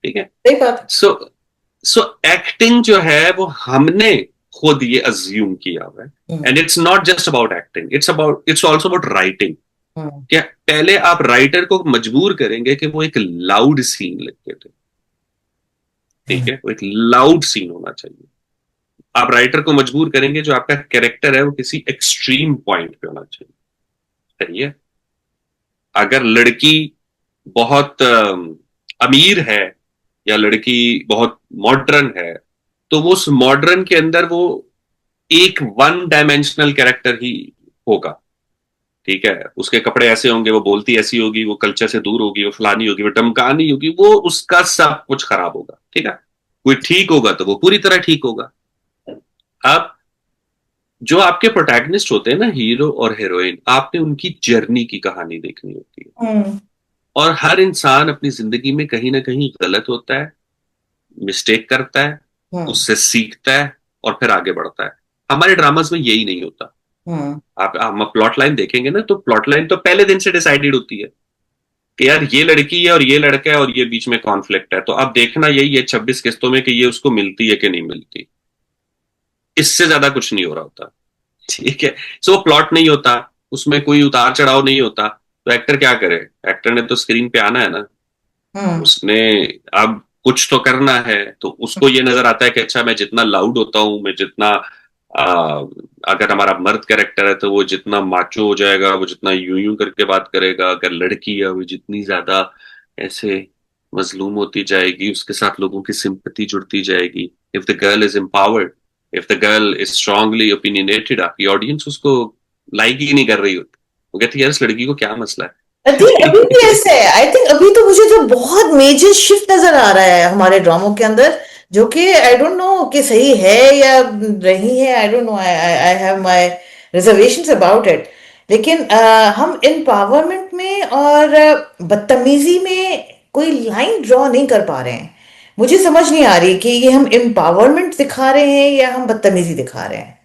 ठीक है। सही बात। सो सो एक्टिंग जो है वो हमने खुद ये अज्यूम किया हुआ है। Hmm. And it's not just about acting, it's also about writing. Hmm. क्या पहले आप राइटर को मजबूर करेंगे कि वो एक लाउड सीन लिख के, ठीक है, वो एक लाउड सीन होना चाहिए। आप राइटर को मजबूर करेंगे जो आपका कैरेक्टर है वो किसी एक्सट्रीम पॉइंट पे होना चाहिए, सही है। अगर लड़की बहुत अमीर है या लड़की बहुत मॉडर्न है, तो वो उस मॉडर्न के अंदर वो एक वन डायमेंशनल कैरेक्टर ही होगा, ठीक है। उसके कपड़े ऐसे होंगे, वो बोलती ऐसी होगी, वो कल्चर से दूर होगी, वो फलानी होगी, वो टमकानी होगी, वो उसका सब कुछ खराब होगा, ठीक है। कोई ठीक होगा तो वो पूरी तरह ठीक होगा। अब जो आपके प्रोटैगनिस्ट होते हैं ना, हीरो और हीरोइन, आपने उनकी जर्नी की कहानी देखनी होती है। हम्म। और हर इंसान अपनी जिंदगी में कहीं ना कहीं गलत होता है, मिस्टेक करता है, हम्म। उससे सीखता है और फिर आगे बढ़ता है। हमारे ड्रामास में यही नहीं होता। हम्म। आप हम प्लॉट लाइन देखेंगे ना, तो प्लॉट लाइन तो पहले दिन से डिसाइडेड होती है कि यार ये लड़की है और ये लड़का है और ये बीच में कॉन्फ्लिक्ट है, तो अब देखना यही है 26 किस्तों में कि ये उसको मिलती है कि नहीं मिलती। इससे ज्यादा कुछ नहीं हो रहा होता, ठीक है। सो प्लॉट नहीं होता, उसमें कोई उतार चढ़ाव नहीं होता, तो एक्टर क्या करे? एक्टर ने तो स्क्रीन पे आना है ना, हम्म। उसने अब कुछ तो करना है, तो उसको ये नजर आता है कि अच्छा मैं जितना लाउड होता हूं, मैं जितना आ, अगर हमारा मर्द कैरेक्टर है तो वो जितना माचो हो जाएगा, वो जितना यूं यूं करके बात करेगा, अगर लड़की है वो जितनी ज्यादा ऐसे मजलूम होती जाएगी, उसके साथ लोगों की सिंपैथी जुड़ती जाएगी। If the girl is empowered, if the girl is strongly opinionated, आपकी ऑडियंस उसको लाइक ही नहीं कर रही होती, वो कहती है यार इस लड़की को क्या मसला आई थिंक अभी भी है। ऐसा है। आई थिंक अभी तो मुझे जो बहुत मेजर शिफ्ट नजर आ रहा है हमारे ड्रामों के अंदर, जो कि आई डोंट नो कि सही है या नहीं है। आई don't no, I I have my reservations about it. लेकिन हम एम्पावरमेंट में और बदतमीजी में कोई लाइन ड्रॉ नहीं कर पा रहे हैं। मुझे समझ नहीं आ रही कि ये हम एम्पावरमेंट दिखा रहे हैं या हम बदतमीजी दिखा रहे हैं।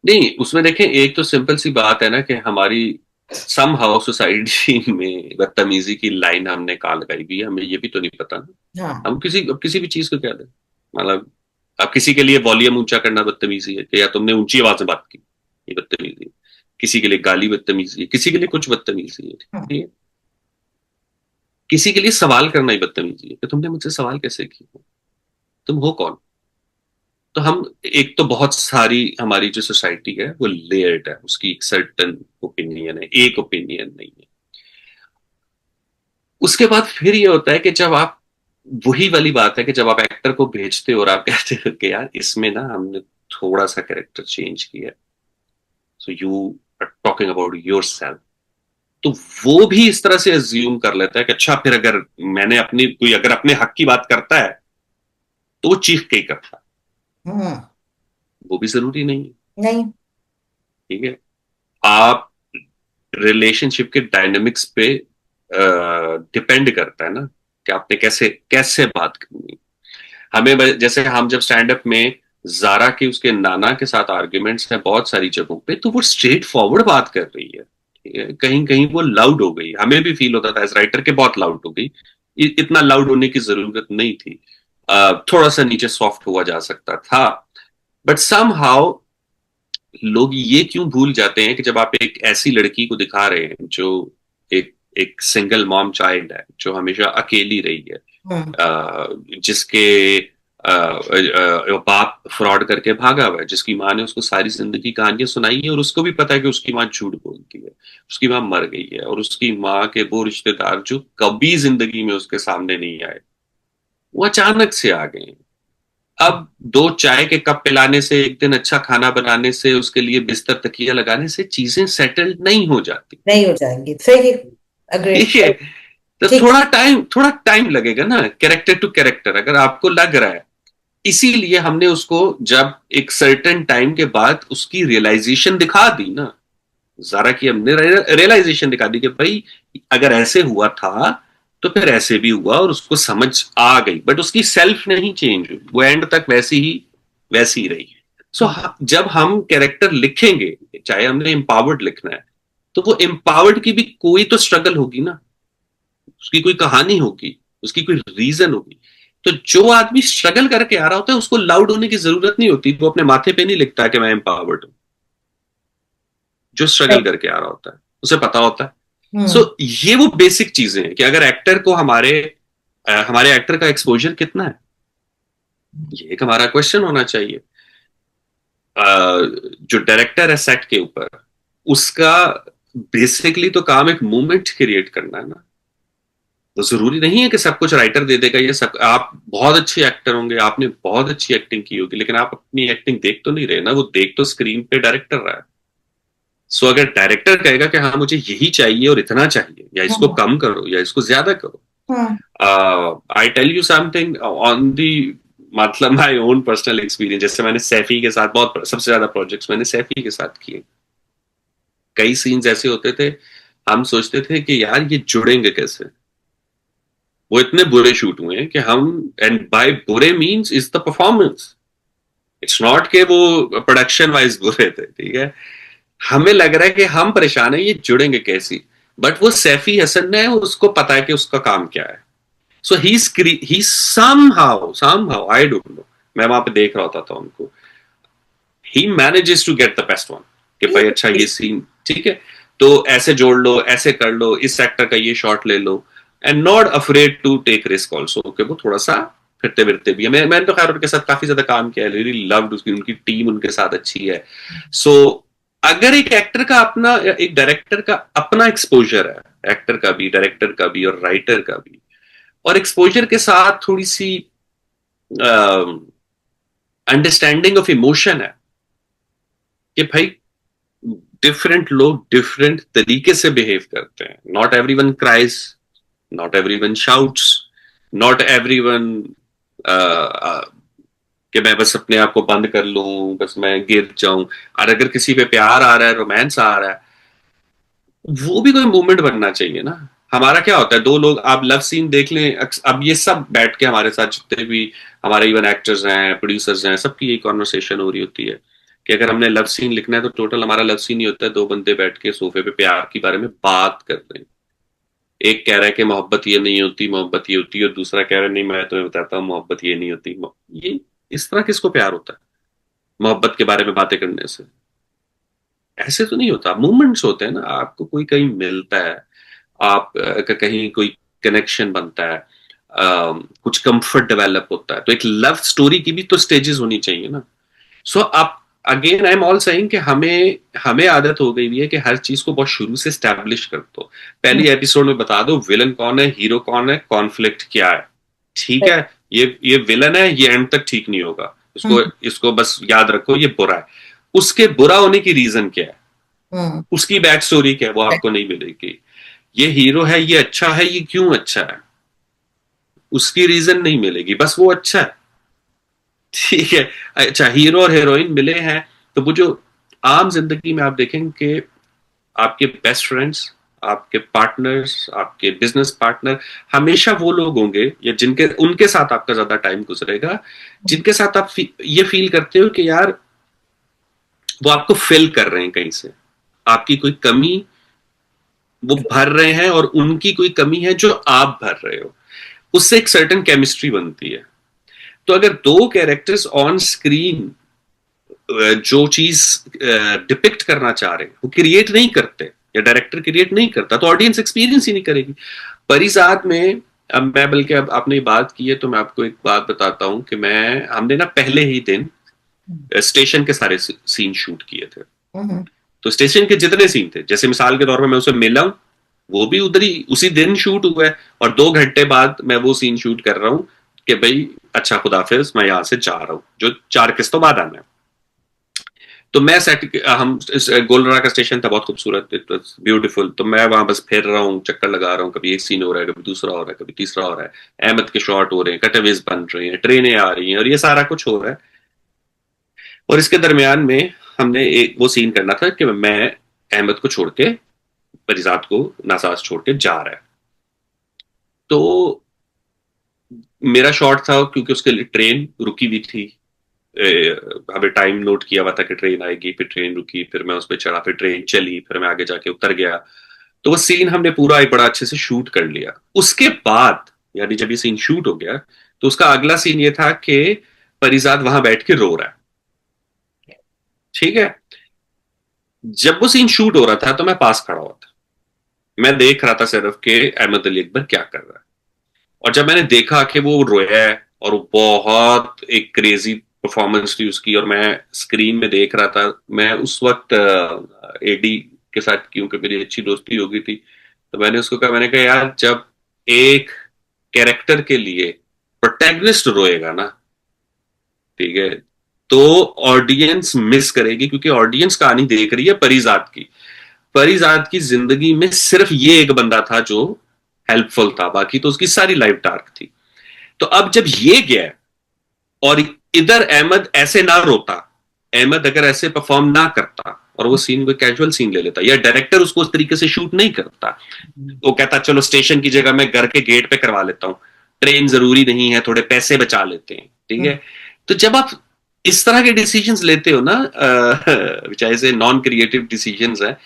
नहीं, उसमें देखें एक तो सिंपल सी बात है ना कि हमारी सम हाउ सोसाइटी में बदतमीजी की लाइन हमने कहाँ लगाई हुई है, हमें ये भी तो नहीं पता ना। हाँ। हम किसी भी चीज को क्या दें, मतलब अब किसी के लिए वॉल्यूम ऊंचा करना बदतमीजी है कि या तुमने ऊंची आवाज में बात की, ये बदतमीजी है। किसी के लिए गाली बदतमीजी है, किसी के लिए कुछ बदतमीजी है, हाँ। ठीक है। किसी के लिए सवाल करना ही बदतमीजी है कि तुमने मुझसे सवाल कैसे किया, तुम हो कौन? तो हम, एक तो बहुत सारी हमारी जो सोसाइटी है वो लेयर्ड है, उसकी एक सर्टन ओपिनियन है, एक ओपिनियन नहीं है। उसके बाद फिर ये होता है कि जब आप, वही वाली बात है कि जब आप एक्टर को भेजते हो और आप कहते हो कि यार इसमें ना हमने थोड़ा सा कैरेक्टर चेंज किया, so you are talking about yourself, तो वो भी इस तरह से अज्यूम कर लेता है कि अच्छा फिर अगर मैंने अपनी, कोई अगर अपने हक की बात करता है तो वो चीख के ही करता है। हम्म। वो भी जरूरी नहीं है, नहीं। ठीक है। आप रिलेशनशिप के डायनेमिक्स पे डिपेंड करता है ना, कि आपने कैसे कैसे बात करनी। जैसे हम जब स्टैंड अप में जारा के उसके नाना के साथ आर्ग्यूमेंट्स हैं बहुत सारी जगहों पे, तो वो स्ट्रेट फॉरवर्ड बात कर रही है, ठीक है? कहीं कहीं वो लाउड हो गई, हमें भी फील होता था एज राइटर के बहुत लाउड हो गई। इतना लाउड होने की जरूरत नहीं थी, थोड़ा सा नीचे सॉफ्ट हुआ जा सकता था। बट सम हाउ लोग ये क्यों भूल जाते हैं कि जब आप एक ऐसी लड़की को दिखा रहे हैं जो एक एक सिंगल मॉम चाइल्ड है, जो हमेशा अकेली रही है, हम्म। जिसके बाप फ्रॉड करके भागा हुआ है, जिसकी माँ ने उसको सारी जिंदगी कहानियां सुनाई है और उसको भी पता है कि उसकी माँ झूठ बोलती है, उसकी माँ मर गई है, और उसकी माँ के वो रिश्तेदार जो कभी जिंदगी में उसके सामने नहीं आए, वो अचानक से आ गए। अब दो चाय के कप पिलाने से, एक दिन अच्छा खाना बनाने से, उसके लिए बिस्तर तकिया लगाने से चीजें सेटल्ड नहीं हो जाती। नहीं हो जाएंगी, सही। अग्रेड। ठीक है, तो ठीक। थोड़ा टाइम लगेगा ना, कैरेक्टर टू कैरेक्टर, अगर आपको लग रहा है। इसीलिए हमने उसको जब एक सर्टेन टाइम के बाद उसकी रियलाइजेशन दिखा दी ना, जारा की हमने रियलाइजेशन दिखा दी कि भाई अगर ऐसे हुआ था तो फिर ऐसे भी हुआ, और उसको समझ आ गई, बट उसकी सेल्फ नहीं चेंज हुई, वो एंड तक वैसी ही रही। सो जब हम कैरेक्टर लिखेंगे, चाहे हमने एम्पावर्ड लिखना है, तो वो एम्पावर्ड की भी कोई तो स्ट्रगल होगी ना, उसकी कोई कहानी होगी, उसकी कोई रीजन होगी। तो जो आदमी स्ट्रगल करके आ रहा होता है उसको लाउड होने की जरूरत नहीं होती, वो अपने माथे पे नहीं लिखता कि मैं एम्पावर्ड हूं। जो स्ट्रगल करके आ रहा होता है उसे पता होता है। सो हम्म। ये वो बेसिक चीजें हैं कि अगर एक्टर को हमारे एक्टर का एक्सपोजर कितना है, ये एक हमारा क्वेश्चन होना चाहिए। जो डायरेक्टर है सेट के ऊपर, उसका बेसिकली तो काम एक मूवमेंट क्रिएट करना है ना। तो जरूरी नहीं है कि सब कुछ राइटर दे देगा, ये सब आप बहुत अच्छे एक्टर होंगे, आपने बहुत अच्छी एक्टिंग की होगी, लेकिन आप अपनी एक्टिंग देख तो नहीं रहे ना, वो देख तो स्क्रीन पे डायरेक्टर रहा है। सो अगर डायरेक्टर कहेगा कि हाँ मुझे यही चाहिए और इतना चाहिए, या इसको हम्म। कम करो या इसको ज्यादा करो। Hmm. I tell you something on the, मतलब माय ओन पर्सनल एक्सपीरियंस, जैसे मैंने सैफी के साथ बहुत, सबसे ज्यादा प्रोजेक्ट्स मैंने सैफी के साथ किए। कई सीन्स ऐसे होते थे, हम सोचते थे कि यार ये जुड़ेंगे कैसे, वो इतने बुरे शूट हुए हैं कि हम, एंड बाय बुरे means is the performance, it's not के वो प्रोडक्शन वाइज बुरे थे, ठीक है। हमें लग रहा है कि हम परेशान है, ये जुड़ेंगे कैसी, बट वो सैफी हसन है, उसको पता है कि उसका काम क्या है। So he somehow I don't know, मैं वहां पे देख रहा होता था उनको, he manages to get the best one, कि भाई अच्छा ये सीन ठीक है, तो ऐसे जोड़ लो, ऐसे कर लो, इस एक्टर का ये शॉट ले लो, and not afraid to take risk also, कि वो थोड़ा सा फिरते फिरते भी है। मैंने तो खैर उनके साथ काफी ज्यादा काम किया है, रियली लव्ड उसकी, उनकी टीम उनके साथ अच्छी है। सो अगर एक एक्टर का अपना, एक डायरेक्टर का अपना एक्सपोजर है, एक्टर का भी, डायरेक्टर का भी और राइटर का भी, और एक्सपोजर के साथ थोड़ी सी अंडरस्टैंडिंग ऑफ इमोशन है, कि भाई डिफरेंट लोग डिफरेंट तरीके से बिहेव करते हैं, not everyone cries, not everyone shouts, not everyone कि मैं बस अपने आप को बंद कर लूं, बस मैं गिर जाऊं। और अगर किसी पे प्यार आ रहा है, रोमांस आ रहा है, वो भी कोई मूवमेंट बनना चाहिए ना। हमारा क्या होता है, दो लोग, आप लव सीन देख लें, अब ये सब बैठ के हमारे साथ जितने भी हमारे इवन एक्टर्स हैं, प्रोड्यूसर्स हैं, सबकी यही कॉन्वर्सेशन हो रही होती है कि अगर हमने लव सीन लिखना है तो टोटल हमारा लव सीन ही होता है, दो बंदे बैठ के सोफे पे प्यार के बारे में बात कर रहे हैं। एक कह रहा है कि मोहब्बत ये नहीं होती, मोहब्बत ये होती है, और दूसरा कह रहा है नहीं मैं तुम्हें बताता हूँ मोहब्बत ये नहीं होती। ये इस तरह किसको प्यार होता है मोहब्बत के बारे में बातें करने से? ऐसे तो नहीं होता, मूवमेंट्स होते हैं ना, आपको कोई कहीं मिलता है, आप कहीं कोई कनेक्शन बनता है, कुछ कंफर्ट डेवलप होता है, तो एक लव स्टोरी की भी तो स्टेजेस होनी चाहिए ना। सो आप, again I am all saying कि हमें हमें आदत हो गई है कि हर चीज को बहुत शुरू से स्टैब्लिश कर दो, पहली एपिसोड में बता दो विलन कौन है, हीरो कौन है, कॉन्फ्लिक्ट क्या है, ठीक है। ये विलन है, ये एंड तक ठीक नहीं होगा, इसको हम्म। इसको बस याद रखो ये बुरा है। उसके बुरा होने की रीजन क्या है, हम्म। उसकी बैक स्टोरी क्या है, वो आपको नहीं मिलेगी। ये हीरो है, ये अच्छा है, ये क्यों अच्छा है, उसकी रीजन नहीं मिलेगी, बस वो अच्छा है, ठीक है। अच्छा हीरो और हीरोइन मिले हैं, तो वो जो आम जिंदगी में आप देखेंगे कि आपके बेस्ट फ्रेंड्स, आपके पार्टनर्स, आपके बिजनेस पार्टनर हमेशा वो लोग होंगे या जिनके उनके साथ आपका ज्यादा टाइम गुजरेगा, जिनके साथ आप ये फील करते हो कि यार वो आपको फिल कर रहे हैं कहीं से, आपकी कोई कमी वो भर रहे हैं और उनकी कोई कमी है जो आप भर रहे हो, उससे एक सर्टेन केमिस्ट्री बनती है। तो अगर दो कैरेक्टर्स ऑन स्क्रीन जो चीज डिपिक्ट करना चाह रहे हैं वो क्रिएट नहीं करते या डायरेक्टर क्रिएट नहीं करता, तो ऑडियंस एक्सपीरियंस ही नहीं करेगी। परिजात में, अब मैं बल्कि अब आपने बात की है तो मैं आपको एक बात बताता हूं कि हमने ना पहले ही दिन स्टेशन के सारे सीन शूट किए थे। हम्म। तो स्टेशन के जितने सीन थे, जैसे मिसाल के तौर पर मैं उसे मिला हूं, वो भी उधर ही उसी दिन शूट हुआ है, और 2 घंटे बाद मैं वो सीन शूट कर रहा हूं कि भाई अच्छा खुदाफिज मैं यहां से जा रहा हूं, जो 4 किस्तों बाद आना है। तो मैं हम गोलरा का स्टेशन था, बहुत खूबसूरत, इट वाज ब्यूटीफुल। तो मैं वहां बस फिर रहा हूँ, चक्कर लगा रहा हूँ, कभी एक सीन हो रहा है, कभी दूसरा हो रहा है, कभी तीसरा हो रहा है, अहमद के शॉट हो रहे हैं, कटअवेज बन रहे हैं, ट्रेनें आ रही हैं, और ये सारा कुछ हो रहा है। और इसके दरमियान में हमने एक वो सीन करना था कि मैं अहमद को छोड़ के, परिजात को नासाज छोड़ के जा रहा है। तो मेरा शॉट था, क्योंकि उसके लिए ट्रेन रुकी हुई थी, हमें टाइम नोट किया हुआ था कि ट्रेन आएगी, फिर ट्रेन रुकी, फिर मैं उस पर चढ़ा, फिर ट्रेन चली, फिर मैं आगे जाके उतर गया। तो वो सीन हमने पूरा एक बड़ा अच्छे से शूट कर लिया। उसके बाद यानी जब ये सीन शूट हो गया, तो उसका अगला सीन ये था कि परिजात वहां बैठ के रो रहा है। ठीक है। जब वो सीन शूट हो रहा था तो मैं पास खड़ा हुआ था, मैं देख रहा था सिर्फ कि अहमद अली अकबर क्या कर रहा है। और जब मैंने देखा कि वो रोया है और वो बहुत एक क्रेजी परफॉर्मेंस थी उसकी, और मैं स्क्रीन में देख रहा था, मैं उस वक्त एडी के साथ, क्योंकि मेरी अच्छी दोस्ती हो गई थी, तो मैंने उसको कहा, मैंने कहा यार जब एक कैरेक्टर के लिए प्रोटैगनिस्ट रोएगा ना, ठीक है, तो ऑडियंस मिस करेगी, क्योंकि ऑडियंस कहानी देख रही है परिजात की। परिजात की जिंदगी में सिर्फ ये एक बंदा था जो हेल्पफुल था, बाकी तो उसकी सारी लाइफ डार्क थी। तो अब जब ये गया और इधर अहमद ऐसे ना रोता, अहमद अगर ऐसे परफॉर्म ना करता और वो सीन को कैजुअल सीन ले लेता, या डायरेक्टर उसको उस तरीके से शूट नहीं करता, वो कहता चलो स्टेशन की जगह मैं घर के गेट पे करवा लेता हूं, ट्रेन जरूरी नहीं है, थोड़े पैसे बचा लेते हैं, ठीक है। तो जब आप इस तरह के डिसीजंस लेते हो ना, चाहे से नॉन क्रिएटिव डिसीजंस है,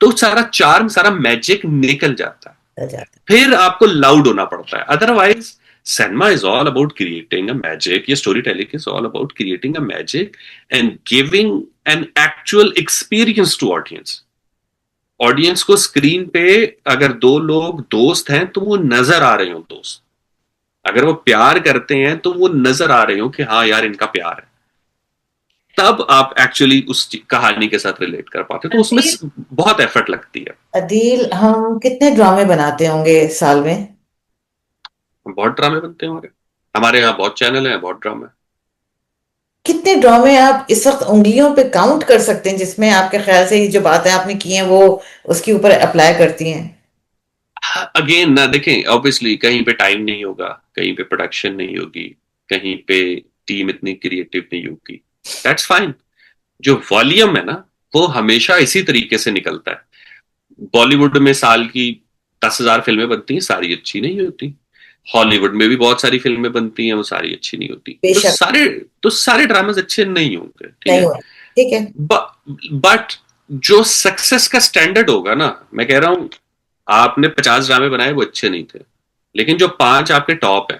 तो सारा चार्म, सारा मैजिक निकल जाता है। फिर आपको लाउड होना पड़ता है, otherwise cinema is all about creating a magic, your storytelling is all about creating a magic and giving an actual experience to audience. Audience को स्क्रीन पे अगर दो लोग दोस्त हैं तो वो नजर आ रहे हो दोस्त, अगर वो प्यार करते हैं तो वो नजर आ रहे हो कि हाँ यार इनका प्यार है, तब आप एक्चुअली उस कहानी के साथ रिलेट कर पाते हो, तो उसमें बहुत एफर्ट लगती है। अदील, हम कितने ड्रामे बनाते होंगे साल में? बहुत ड्रामे बनते हैं हमारे हमारे यहाँ बहुत चैनल हैं, बहुत ड्रामे। कितने ड्रामे आप इस वक्त उंगलियों पे काउंट कर सकते हैं जिसमें आपके ख्याल से ये जो बातें आपने की हैं वो उसके ऊपर अप्लाई करती हैं? अगेन ना देखें, ऑब्वियसली कहीं पे टाइम नहीं होगा, कहीं पे प्रोडक्शन नहीं होगी, कहीं पे टीम इतनी क्रिएटिव नहीं होगी, दैट्स फाइन। जो वॉल्यूम है ना, वो हमेशा इसी तरीके से निकलता है। बॉलीवुड में साल की 10,000 फिल्में बनती हैं, सारी अच्छी नहीं होती। हॉलीवुड में भी बहुत सारी फिल्में बनती हैं, वो सारी अच्छी नहीं होती। बेशक। तो सारे ड्रामाज अच्छे नहीं होंगे, ठीक नहीं है। हुआ। ठीक है। बट जो सक्सेस का स्टैंडर्ड होगा ना, मैं कह रहा हूं आपने 50 ड्रामे बनाए वो अच्छे नहीं थे, लेकिन जो 5 आपके टॉप है,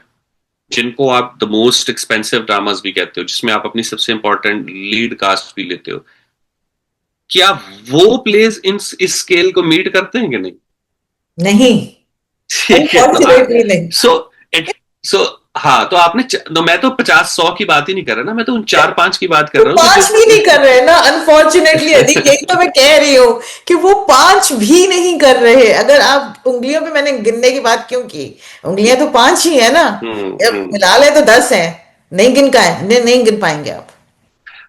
जिनको आप द मोस्ट एक्सपेंसिव ड्रामास भी कहते हो, जिसमें आप अपनी सबसे इंपॉर्टेंट लीड कास्ट भी लेते हो, क्या वो प्लेस इस स्केल को मीट करते हैं कि नहीं? नहीं। ठीक है। अनफॉर्चुनेटली नहीं। सो सो हाँ, तो तो मैं तो 50-100 की बात ही नहीं कर रहा ना, मैं तो उन 4-5 की बात कर वो रहा हूँ कि 5 भी नहीं कर रहे ना, अनफॉर्चुनेटली। अधिक यही तो मैं कह रही हूँ कि वो 5 भी नहीं कर रहे। अगर आप उंगलियों पे, मैंने गिनने की बात क्यों की, उंगलियां तो 5 ही है ना, जब हम्म। मिला ले तो 10 है। नहीं गिन का है, नहीं गिन पाएंगे आप।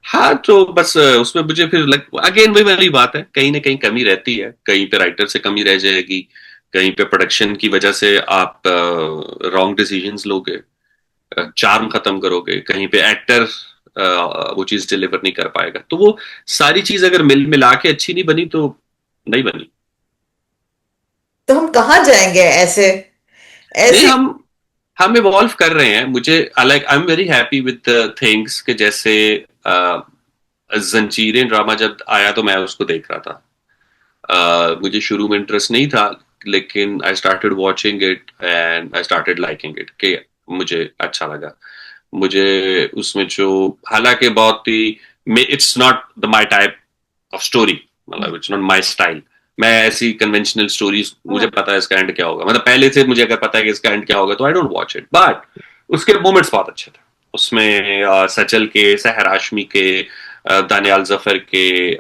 हाँ, तो बस उसमें मुझे फिर अगेन वही वाली बात है, कहीं ना कहीं कमी रहती है, कहीं पे राइटर से कमी रह जाएगी, कहीं पे प्रोडक्शन की वजह से आप रॉन्ग डिसीजंस लोगे, चार्म खत्म करोगे, कहीं पे एक्टर वो चीज डिलीवर नहीं कर पाएगा। तो वो सारी चीज अगर मिला के अच्छी नहीं बनी तो नहीं बनी। कहाँ जाएंगे ऐसे नहीं, ऐसे? हम इवॉल्व कर रहे हैं। मुझे I am very happy with things के जैसे जंजीरें ड्रामा जब आया तो मैं उसको देख रहा था। मुझे शुरू में इंटरेस्ट नहीं था, लेकिन I started watching it and I started liking it, कि मुझे अच्छा लगा। मुझे उसमें जो, हालांकि बहुत ही, it's not the my type of story, मतलब इट्स नॉट माई स्टाइल। मैं ऐसी कन्वेंशनल स्टोरीज, मुझे पता है इसका एंड क्या होगा, मतलब पहले से मुझे अगर पता है कि इसका एंड क्या होगा तो I don't watch it, but उसके मोमेंट्स बहुत अच्छे थे उसमें। सचल के, सहर हाशमी के, दानियाल जफर के,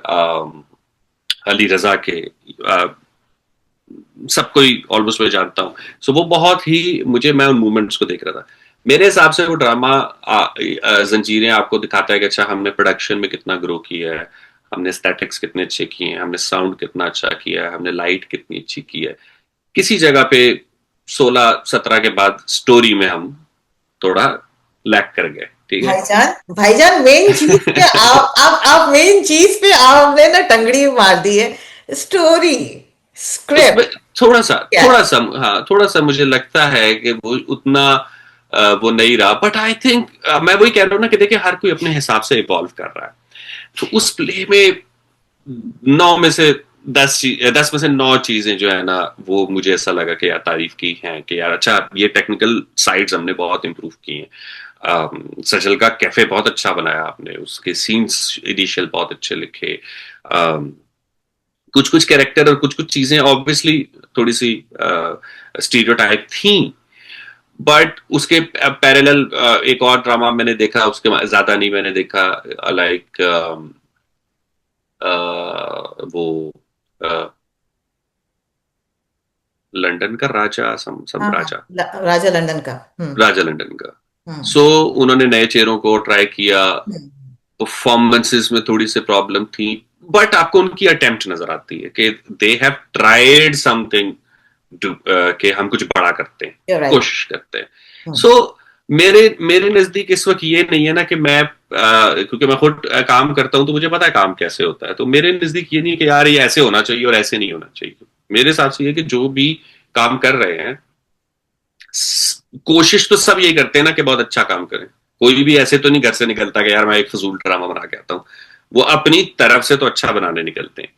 अली रजा के, सबको ही ऑलमोस्ट मैं जानता हूँ। सो वो बहुत ही, मुझे, मैं उन मूवमेंट्स को देख रहा था। मेरे हिसाब से वो ड्रामा जंजीरें आपको दिखाता है कि अच्छा हमने प्रोडक्शन में कितना ग्रो किया है, हमने स्टैटिक्स कितने अच्छे किए हैं, हमने साउंड कितना अच्छा किया है, हमने लाइट कितनी अच्छी की है। किसी जगह पे 16-17 के बाद स्टोरी में हम थोड़ा लैक कर गए, ठीक है। भाईजान भाईजान, मेन चीज पे आप मेन चीज पे आपने ना टंगड़ी मार दी है। स्टोरी, उसमें स्क्रिप्ट थोड़ा सा, क्या है? थोड़ा सा, हाँ, थोड़ा सा मुझे लगता है कि वो उतना वो नहीं रहा, बट आई थिंक, मैं वही कह रहा हूँ ना कि देखिए हर कोई अपने हिसाब से इवॉल्व कर रहा है। तो उस प्ले में 9 में से 10 चीजें जो है ना, वो मुझे ऐसा लगा कि यार तारीफ की है, कि यार अच्छा ये टेक्निकल साइड्स हमने बहुत इंप्रूव की हैं। सजल का कैफे बहुत अच्छा बनाया आपने, उसके सीन्स इनिशियल बहुत अच्छे लिखे। कुछ कुछ कैरेक्टर और कुछ कुछ चीजें ऑब्वियसली थोड़ी सी स्टीरियोटाइप थी, बट उसके पैरेलल एक और ड्रामा मैंने देखा, उसके ज्यादा नहीं मैंने देखा, लाइक वो लंदन का राजा, सम हाँ हाँ, राजा, राजा लंदन का। राजा लंदन का। हम्म सो उन्होंने नए चेहरों को ट्राई किया, हम्म। परफॉर्मेंसेस में थोड़ी सी प्रॉब्लम थी, बट आपको उनकी अटेम्प्ट नजर आती है कि दे हैव ट्राइड समथिंग, कि हम कुछ बड़ा करते हैं, You're right. कोशिश करते हैं। सो मेरे मेरे नजदीक इस वक्त ये नहीं है ना कि मैं, क्योंकि मैं खुद काम करता हूं तो मुझे पता है काम कैसे होता है, तो मेरे नजदीक ये नहीं है कि यार ये ऐसे होना चाहिए और ऐसे नहीं होना चाहिए। मेरे हिसाब से ये कि जो भी काम कर रहे हैं, कोशिश तो सब यही करते हैं ना कि बहुत अच्छा काम करें। कोई भी ऐसे तो नहीं घर से निकलता कि यार मैं एक फजूल ड्रामा बना के आता हूँ। वो अपनी तरफ से तो अच्छा बनाने निकलते हैं,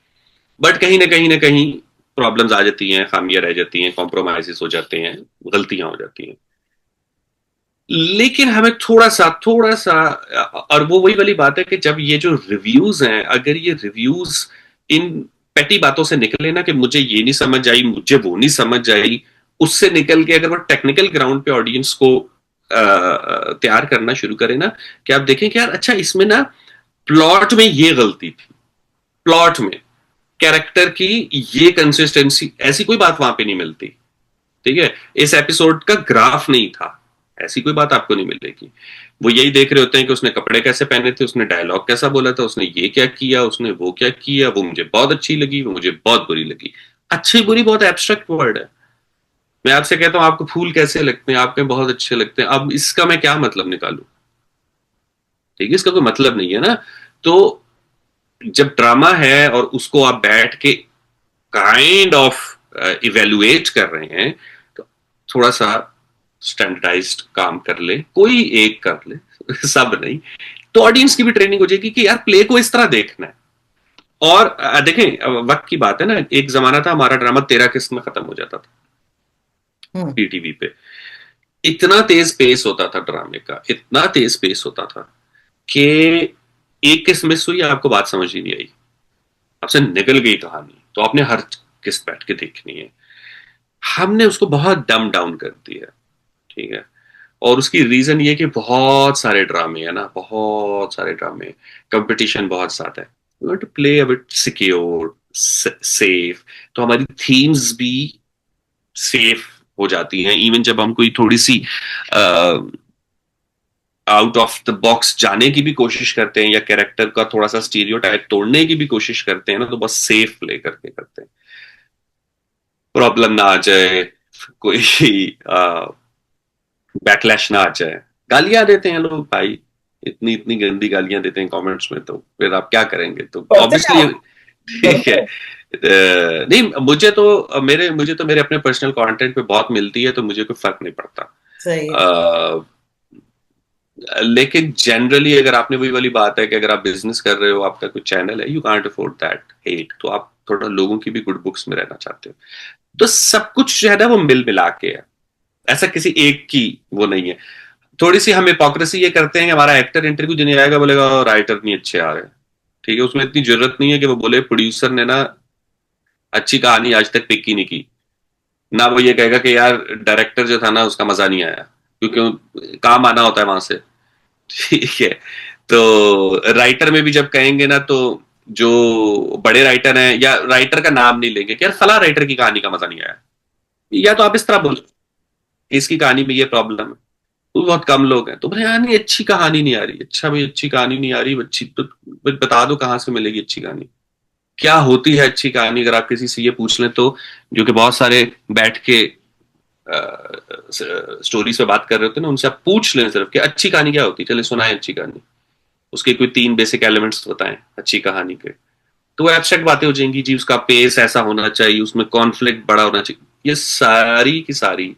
बट कहीं ना कहीं ना कहीं प्रॉब्लम्स आ जाती हैं, खामियां रह जाती हैं, कॉम्प्रोमाइजेस हो जाते हैं, गलतियां हो जाती हैं। लेकिन हमें थोड़ा सा, और वो वही वाली बात है कि जब ये जो रिव्यूज हैं, अगर ये रिव्यूज इन पेटी बातों से निकले ना कि मुझे ये नहीं समझ आई, मुझे वो नहीं समझ आई, उससे निकल के अगर वो टेक्निकल ग्राउंड पे ऑडियंस को तैयार करना शुरू करें ना, कि आप देखें कि यार अच्छा इसमें ना प्लॉट में ये गलती थी, प्लॉट में कैरेक्टर की ये कंसिस्टेंसी, ऐसी कोई बात वहां पे नहीं मिलती, ठीक है। इस एपिसोड का ग्राफ नहीं था, ऐसी कोई बात आपको नहीं मिलेगी। वो यही देख रहे होते हैं कि उसने कपड़े कैसे पहने थे, उसने डायलॉग कैसा बोला था, उसने ये क्या किया, उसने वो क्या किया, वो मुझे बहुत अच्छी लगी, वो मुझे बहुत बुरी लगी। अच्छी बुरी बहुत एब्स्ट्रैक्ट वर्ड है। मैं आपसे कहता हूं आपको फूल कैसे लगते हैं, आपके बहुत अच्छे लगते हैं, अब इसका मैं क्या मतलब निकालूं? ठीक है, इसका कोई मतलब नहीं है ना। तो जब ड्रामा है और उसको आप बैठ के काइंड ऑफ इवेलुएट कर रहे हैं, तो थोड़ा सा स्टैंडर्डाइज्ड काम कर ले, कोई एक कर ले सब नहीं, तो ऑडियंस की भी ट्रेनिंग हो जाएगी कि यार प्ले को इस तरह देखना है। और देखें, वक्त की बात है ना, एक जमाना था हमारा ड्रामा 13 किस्त में खत्म हो जाता था हम्म पीटीवी पे। इतना तेज पेस होता था ड्रामे का, इतना तेज पेस होता था कि एक किस्त मिस हुई, आपको बात समझ ही नहीं आई, आपसे निकल गई कहानी, तो आपने हर किस्त बैठ के देखनी है। हमने उसको बहुत डम डाउन कर दिया, ठीक है। और उसकी रीजन ये कि बहुत सारे ड्रामे है ना, बहुत सारे ड्रामे, कंपटीशन बहुत ज्यादा है। We want to play a bit secure, safe, तो हमारी थीम्स भी सेफ हो जाती हैं। इवन जब हम कोई थोड़ी सी आउट ऑफ द बॉक्स जाने की भी कोशिश करते हैं, या कैरेक्टर का थोड़ा सा स्टीरियोटाइप तोड़ने की भी कोशिश करते हैं ना, तो बस सेफ प्ले करके करते हैं, प्रॉब्लम ना आ जाए, कोई बैकलैश ना आ जाए। गालियां देते हैं लोग भाई, इतनी इतनी गंदी गालियां देते हैं कमेंट्स में, तो फिर आप क्या करेंगे? तो बढ़ते ऑब्वियसली जाओ, ठीक है, बढ़ते नहीं, मुझे तो मेरे अपने पर्सनल कंटेंट पे बहुत मिलती है, तो मुझे कोई फर्क नहीं पड़ता। सही है। अ, लेकिन जनरली अगर आपने वही वाली बात है कि अगर आप बिजनेस कर रहे हो, आपका कोई चैनल है, you can't afford that hate, तो आप थोड़ा लोगों की भी गुड बुक्स में रहना चाहते हो। तो सब कुछ जो है ना वो मिल मिला के है, ऐसा किसी एक की वो नहीं है। थोड़ी सी हम हिपोक्रेसी ये करते हैं कि हमारा एक्टर इंटरव्यू देने आएगा, बोलेगा राइटर नहीं अच्छे आ रहे, ठीक है, उसमें इतनी जरूरत नहीं है कि वो बोले प्रोड्यूसर ने ना अच्छी कहानी आज तक पिक ही नहीं की, ना वो ये कहेगा कि यार डायरेक्टर जो था ना उसका मजा नहीं आया, क्योंकि काम आना होता है वहां से। ठीक है। तो राइटर में भी जब कहेंगे ना, तो जो बड़े राइटर हैं या राइटर का नाम नहीं लेंगे कि यार फला राइटर की कहानी का मजा नहीं आया, या तो आप इस तरह बोलो इसकी कहानी में ये प्रॉब्लम है। तो बहुत कम लोग हैं तो बोले यार नहीं अच्छी कहानी नहीं आ रही, अच्छा भाई अच्छी कहानी नहीं आ रही, अच्छी तो बता दो कहाँ से मिलेगी अच्छी कहानी, क्या होती है अच्छी कहानी, अगर आप किसी से ये पूछ लें तो, जो कि बहुत सारे बैठ के स्टोरीज पे बात कर रहे होते हैं ना, उनसे आप पूछ लें सिर्फ कि अच्छी कहानी क्या होती है, चले सुनाए अच्छी कहानी, उसके कोई 3 बेसिक एलिमेंट्स बताएं अच्छी कहानी के, तो वो एब्स्ट्रैक्ट बातें हो जाएंगी जी, उसका पेस ऐसा होना चाहिए, उसमें कॉन्फ्लिक्ट बड़ा होना चाहिए, ये सारी की सारी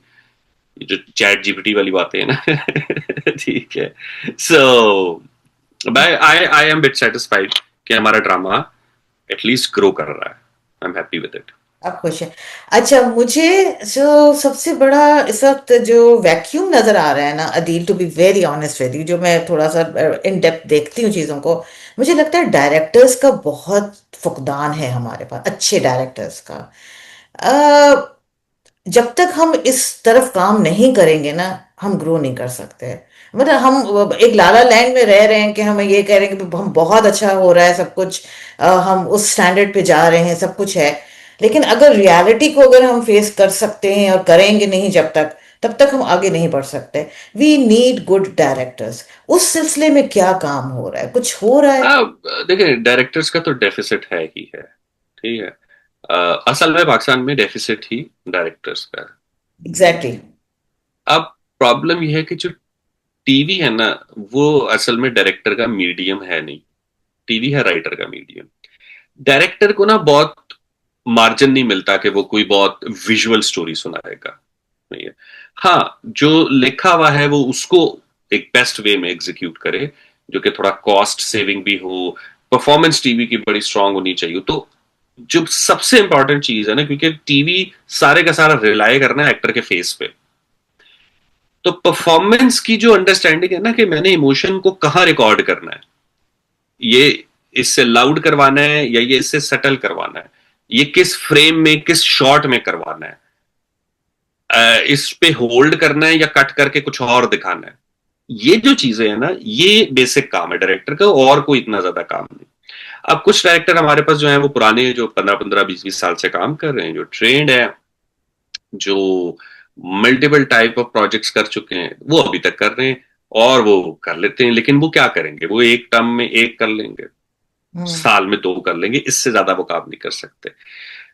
जो चैट जीपीटी वाली बातें हैं ना। ठीक है। सो आई आई आई एम बिट सेटिस्फाइड कि हमारा ड्रामा एटलीस्ट ग्रो कर रहा है, I am happy with it. आप खुश हैं। अच्छा, मुझे जो सबसे बड़ा इस वक्त जो वैक्यूम नजर आ रहा है ना Adeel, to be very honest with you, जो मैं थोड़ा सा इन डेप्थ देखती हूँ चीज़ों को, मुझे लगता है डायरेक्टर्स का बहुत फुकदान है हमारे पास, अच्छे डायरेक्टर्स का। अ, जब तक हम इस तरफ काम नहीं करेंगे ना, हम ग्रो नहीं कर सकते। मतलब हम एक लाला लैंड में रह रहे हैं कि हमें ये कह रहे हैं कि हम बहुत अच्छा हो रहा है सब कुछ, हम उस स्टैंडर्ड पे जा रहे हैं, सब कुछ है। लेकिन अगर रियलिटी को अगर हम फेस कर सकते हैं और करेंगे नहीं जब तक, तब तक हम आगे नहीं बढ़ सकते। We need good directors. उस सिलसिले में क्या काम हो रहा है, कुछ हो रहा है? देखिए डायरेक्टर्स का तो डेफिसिट है ही है, ठीक है। असल में पाकिस्तान में डेफिसिट ही डायरेक्टर्स का है। एग्जैक्टली। अब प्रॉब्लम यह है कि जो टीवी है ना, वो असल में डायरेक्टर का मीडियम है नहीं, टीवी है राइटर का मीडियम। डायरेक्टर को ना बहुत मार्जिन नहीं मिलता कि वो कोई बहुत विजुअल स्टोरी सुनाएगा, नहीं है। हाँ, जो लिखा हुआ है वो उसको एक बेस्ट वे में एग्जीक्यूट करे, जो कि थोड़ा कॉस्ट सेविंग भी हो, परफॉर्मेंस टीवी की बड़ी स्ट्रांग होनी चाहिए। तो जो सबसे इंपॉर्टेंट चीज है ना, क्योंकि टीवी सारे का सारा रिलाय करना है एक्टर के फेस पे, तो परफॉर्मेंस की जो अंडरस्टैंडिंग है ना कि मैंने इमोशन को कहाँ रिकॉर्ड करना है, ये इससे लाउड करवाना है या ये इससे सटल करवाना है, ये किस फ्रेम में किस शॉट में करवाना है, इस पे होल्ड करना है या कट करके कुछ और दिखाना है, ये जो चीजें हैं ना, ये बेसिक काम है डायरेक्टर का, और कोई इतना ज्यादा काम नहीं। अब कुछ डायरेक्टर हमारे पास जो है वो पुराने, जो 15-15 20-20 साल से काम कर रहे हैं, जो ट्रेंड है, जो मल्टीपल टाइप ऑफ प्रोजेक्ट्स कर चुके हैं, वो अभी तक कर रहे हैं, और वो कर लेते हैं, लेकिन वो क्या करेंगे, वो एक टर्म में एक कर लेंगे, हम्म। साल में 2 कर लेंगे, इससे ज्यादा वो काम नहीं कर सकते।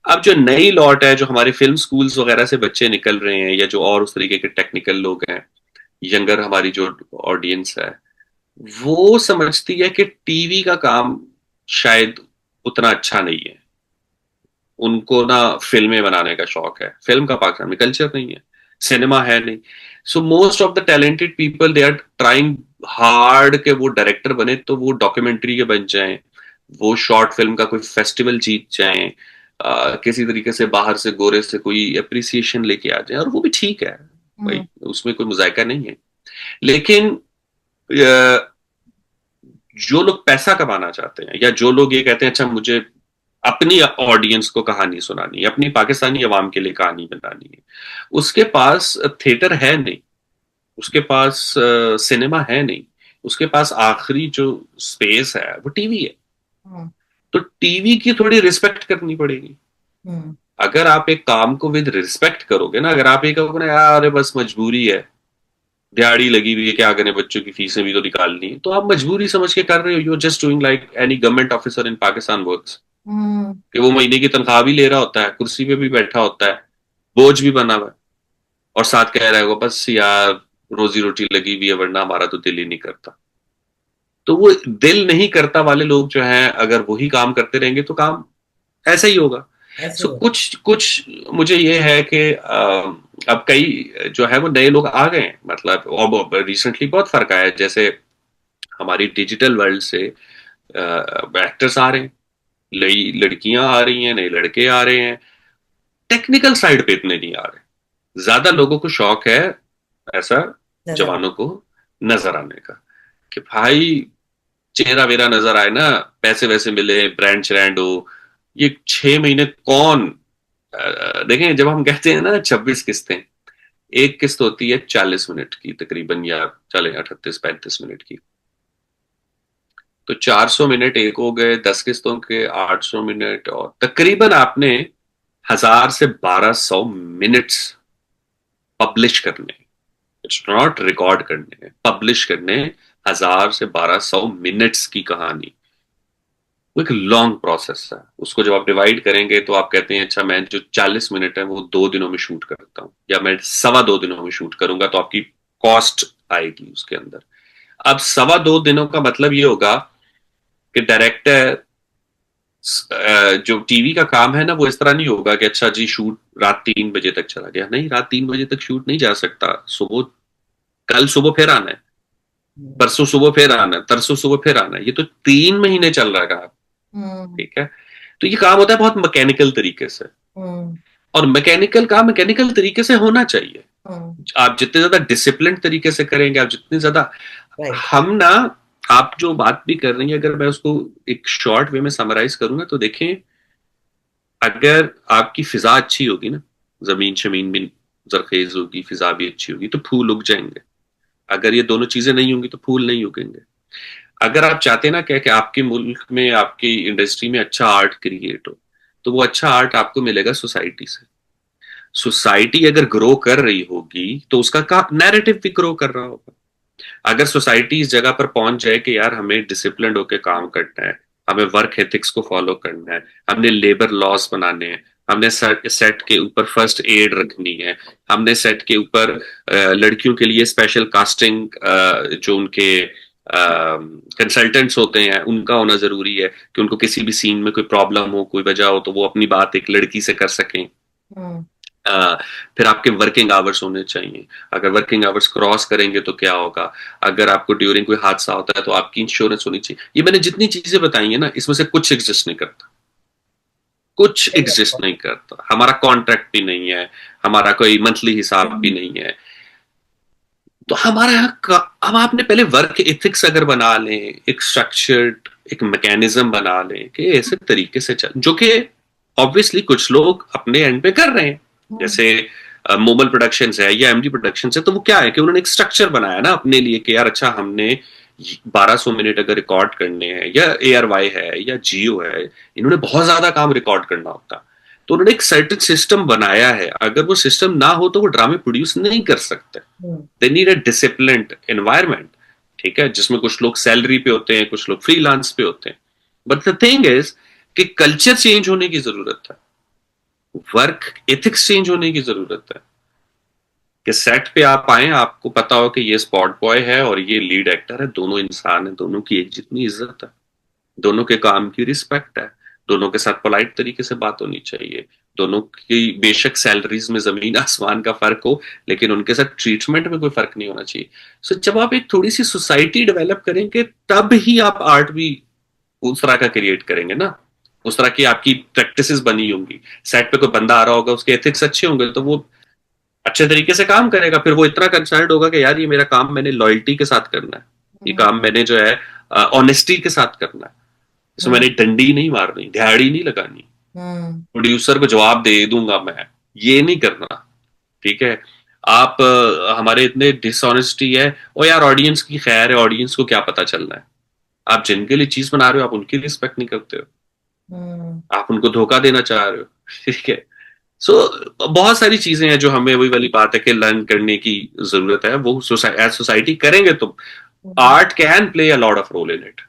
अब जो नई लॉट है, जो हमारे फिल्म स्कूल्स वगैरह से बच्चे निकल रहे हैं, या जो और उस तरीके के टेक्निकल लोग हैं, यंगर हमारी जो ऑडियंस है, वो समझती है कि टीवी का काम शायद उतना अच्छा नहीं है, उनको ना फिल्में बनाने का शौक है, फिल्म का पाकिस्तान में कल्चर नहीं है, सिनेमा है नहीं। So most of the talented people they are trying hard के वो डायरेक्टर बने, तो वो डॉक्यूमेंट्री के बन जाएं, वो शॉर्ट फिल्म का कोई फेस्टिवल जीत जाएं, किसी तरीके से बाहर से गोरे से कोई अप्रिसिएशन लेके आ जाए, और वो भी ठीक है हम्म। भाई, उसमें कोई मुजायका नहीं है। लेकिन अ, जो लोग पैसा कमाना चाहते हैं, या जो लोग ये कहते हैं अच्छा मुझे अपनी ऑडियंस को कहानी सुनानी है, अपनी पाकिस्तानी अवाम के लिए कहानी बनानी है, उसके पास थिएटर है नहीं, उसके पास सिनेमा है नहीं, उसके पास आखिरी जो स्पेस है वो टीवी है। हम्म। तो टीवी की थोड़ी रिस्पेक्ट करनी पड़ेगी। हम्म। अगर आप एक काम को विद रिस्पेक्ट करोगे ना, अगर आप ये कहोगे ना यार अरे बस मजबूरी है, दिहाड़ी लगी हुई है, क्या करें, बच्चों की फीसें भी तो निकालनी है, तो आप मजबूरी समझ के कर रहे हो, you just doing like any government officer in Pakistan works, hmm. कि वो महीने की तनख्वाह भी ले रहा होता है, कुर्सी पे भी बैठा होता है, बोझ भी बना हुआ है, और साथ कह रहा है बस यार रोजी रोटी लगी हुई है, वरना हमारा तो दिल ही नहीं करता। तो वो दिल नहीं करता वाले लोग जो हैं, अगर वही काम करते रहेंगे तो काम ऐसा ही होगा। ऐसे सो ही। कुछ कुछ मुझे ये है कि अब कई जो है वो नए लोग आ गए हैं, मतलब और रिसेंटली बहुत फर्क आया है। जैसे हमारी डिजिटल वर्ल्ड से एक्टर्स आ रहे हैं, नई लड़कियां आ रही हैं, नए लड़के आ रहे हैं। टेक्निकल साइड पे इतने नहीं आ रहे। ज्यादा लोगों को शौक है ऐसा नजर। जवानों को नजर आने का, कि भाई चेहरा वेरा नजर आए ना, पैसे वैसे मिले, ब्रांड श्रैंड हो। ये 6 महीने कौन देखें। जब हम कहते हैं ना 26 किस्तें, एक किस्त होती है 40 मिनट की तकरीबन, या चले 38-35 मिनट की। तो 400 मिनट एक हो गए, 10 किस्तों के 800 मिनट, और तकरीबन आपने 1000 से 1200 मिनट्स पब्लिश करने। इट्स नॉट रिकॉर्ड करने, पब्लिश करने। 1000 से 1200 मिनट्स की कहानी, वो एक लॉन्ग प्रोसेस है। उसको जब आप डिवाइड करेंगे तो आप कहते हैं अच्छा मैं जो 40 मिनट है वो 2 दिनों में शूट करता हूँ, या मैं 2.25 दिनों में शूट करूंगा, तो आपकी कॉस्ट आएगी उसके अंदर। अब 2.25 दिनों का मतलब ये होगा कि डायरेक्टर, जो टीवी का काम है ना, वो इस तरह नहीं होगा कि अच्छा जी शूट रात 3 बजे तक चला गया। नहीं, रात 3 बजे तक शूट नहीं जा सकता। सुबह, कल सुबह फिर आना है, हम्म। परसों सुबह फिर आना है, तरसों सुबह फिर आना है। ये तो 3 महीने चल रहा है काम। हम्म। ठीक है। तो ये काम होता है बहुत मैकेनिकल तरीके से, हम्म। और मैकेनिकल काम मैकेनिकल तरीके से होना चाहिए। हम्म। आप जितने ज्यादा डिसिप्लिन तरीके से करेंगे, आप जितने ज्यादा, राइट। हम ना, आप जो बात भी कर रही हैं, अगर मैं उसको एक शॉर्ट वे में समराइज करूंगा तो देखें, अगर आपकी फिजा अच्छी होगी ना, जमीन शमीन भी जरखेज होगी, फिजा भी अच्छी होगी, तो फूल उग जाएंगे। अगर ये दोनों चीजें नहीं होंगी तो फूल नहीं उगेंगे। अगर आप चाहते हैं ना क्या कि आपके मुल्क में, आपकी इंडस्ट्री में अच्छा आर्ट क्रिएट हो, तो वो अच्छा आर्ट आपको मिलेगा सोसाइटी से। सोसाइटी अगर ग्रो कर रही होगी तो उसका का नैरेटिव भी ग्रो कर रहा होगा। अगर सोसाइटी इस जगह पर पहुंच जाए कि यार हमें डिसिप्लिन होकर काम करना है, हमें वर्क एथिक्स को फॉलो करना है, हमने लेबर लॉस बनाने हैं, हमने सेट के ऊपर फर्स्ट एड रखनी है, हमने सेट के ऊपर लड़कियों के लिए स्पेशल कास्टिंग, जो उनके कंसल्टेंट्स होते हैं उनका होना जरूरी है, कि उनको किसी भी सीन में कोई प्रॉब्लम हो, कोई वजह हो, तो वो अपनी बात एक लड़की से कर सकें। हम्म। अ, फिर आपके वर्किंग आवर्स होने चाहिए। अगर वर्किंग आवर्स क्रॉस करेंगे तो क्या होगा? अगर आपको ड्यूरिंग कोई हादसा होता है तो आपकी इंश्योरेंस होनी चाहिए। ये मैंने जितनी चीजें बताई है ना, इसमें से कुछ एग्जिस्ट नहीं करता। कुछ एग्जिस्ट नहीं करता। हमारा कॉन्ट्रैक्ट भी नहीं है, हमारा कोई मंथली हिसाब भी नहीं है। तो हमारा अब आपने पहले वर्क एथिक्स अगर बना लें, एक स्ट्रक्चर्ड एक मैकेनिज्म बना लें कि ऐसे तरीके से चल, जो कि ऑब्वियसली कुछ लोग अपने एंड पे कर रहे हैं। हम्म। जैसे मोबाइल प्रोडक्शंस है या एमडी प्रोडक्शंस है, तो वो क्या है कि उन्होंने एक स्ट्रक्चर बनाया ना अपने लिए, कि यार अच्छा हमने 1200 मिनट अगर रिकॉर्ड करने हैं, या ARY है या जियो है, इन्होंने बहुत ज्यादा काम रिकॉर्ड करना होता है। तो उन्होंने एक सर्टेन सिस्टम बनाया है। अगर वो सिस्टम ना हो तो वो ड्रामे प्रोड्यूस नहीं कर सकते। Hmm. They need a disciplined environment. ठीक है, जिसमें कुछ लोग सैलरी पे होते हैं, कुछ लोग फ्रीलांस पे होते हैं। बट द थिंग इज कि कल्चर चेंज होने की जरूरत है, वर्क एथिक्स चेंज होने की जरूरत है। कि सेट पे आप आए, आपको पता हो कि ये स्पॉट बॉय है और ये लीड एक्टर है, दोनों इंसान है, दोनों की एक जितनी इज्जत है, दोनों के काम की रिस्पेक्ट है, दोनों के साथ पोलाइट तरीके से बात होनी चाहिए। दोनों की बेशक सैलरीज में जमीन आसमान का फर्क हो, लेकिन उनके साथ ट्रीटमेंट में कोई फर्क नहीं होना चाहिए। सो जब आप एक थोड़ी सी सोसाइटी डेवलप करेंगे, तब ही आप आर्ट भी उस तरह का क्रिएट करेंगे ना। उस तरह की आपकी प्रैक्टिसेस बनी होंगी। सेट पे कोई बंदा आ रहा होगा, उसके एथिक्स अच्छे होंगे, तो वो अच्छे तरीके से काम करेगा। फिर वो इतना कंसर्न होगा कि यार ये मेरा काम मैंने लॉयल्टी के साथ करना है, ये हम्म। काम मैंने जो है ऑनेस्टी के साथ करना है। इसमें हम्म। मैंने डंडी नहीं मारनी, दिहाड़ी नहीं लगानी, हम्म। प्रोड्यूसर को जवाब दे दूंगा मैं, ये नहीं करना। ठीक है। आप हमारे इतने डिसऑनेस्टी है, और यार ऑडियंस की खैर है, ऑडियंस को क्या पता चलना है? आप जिनके लिए चीज बना रहे हो आप उनकी रिस्पेक्ट नहीं करते हो, हम्म। आप उनको धोखा देना चाह रहे हो। ठीक है। सो बहुत सारी चीजें हैं जो हमें, वही वाली बात है कि लर्न करने की जरूरत है। वो एज सोसाइटी करेंगे तो hmm. Art can play a lot of role in it.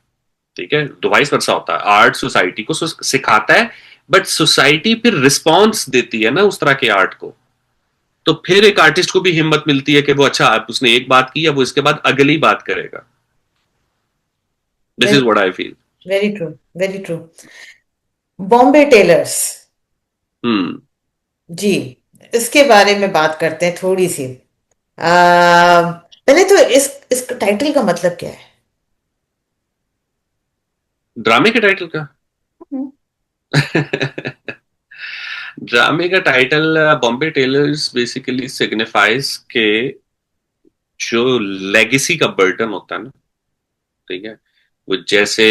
ठीक है, डिवाइस वर्सा होता है, आर्ट सोसाइटी को सिखाता है, बट सोसाइटी फिर रिस्पॉन्स देती है ना उस तरह के आर्ट को। तो फिर एक आर्टिस्ट को भी हिम्मत मिलती है कि वो अच्छा, अब उसने एक बात की, अब वो इसके बाद अगली बात करेगा। This is very what I feel. Very true. Very true. Bombay tailors hmm. जी, इसके बारे में बात करते हैं थोड़ी सी। पहले तो इस टाइटल का मतलब क्या है? ड्रामे के टाइटल का हम्म। ड्रामे का title Bombay tailors basically signifies के जो लेगेसी का बर्डन होता है ना, ठीक है, वो जैसे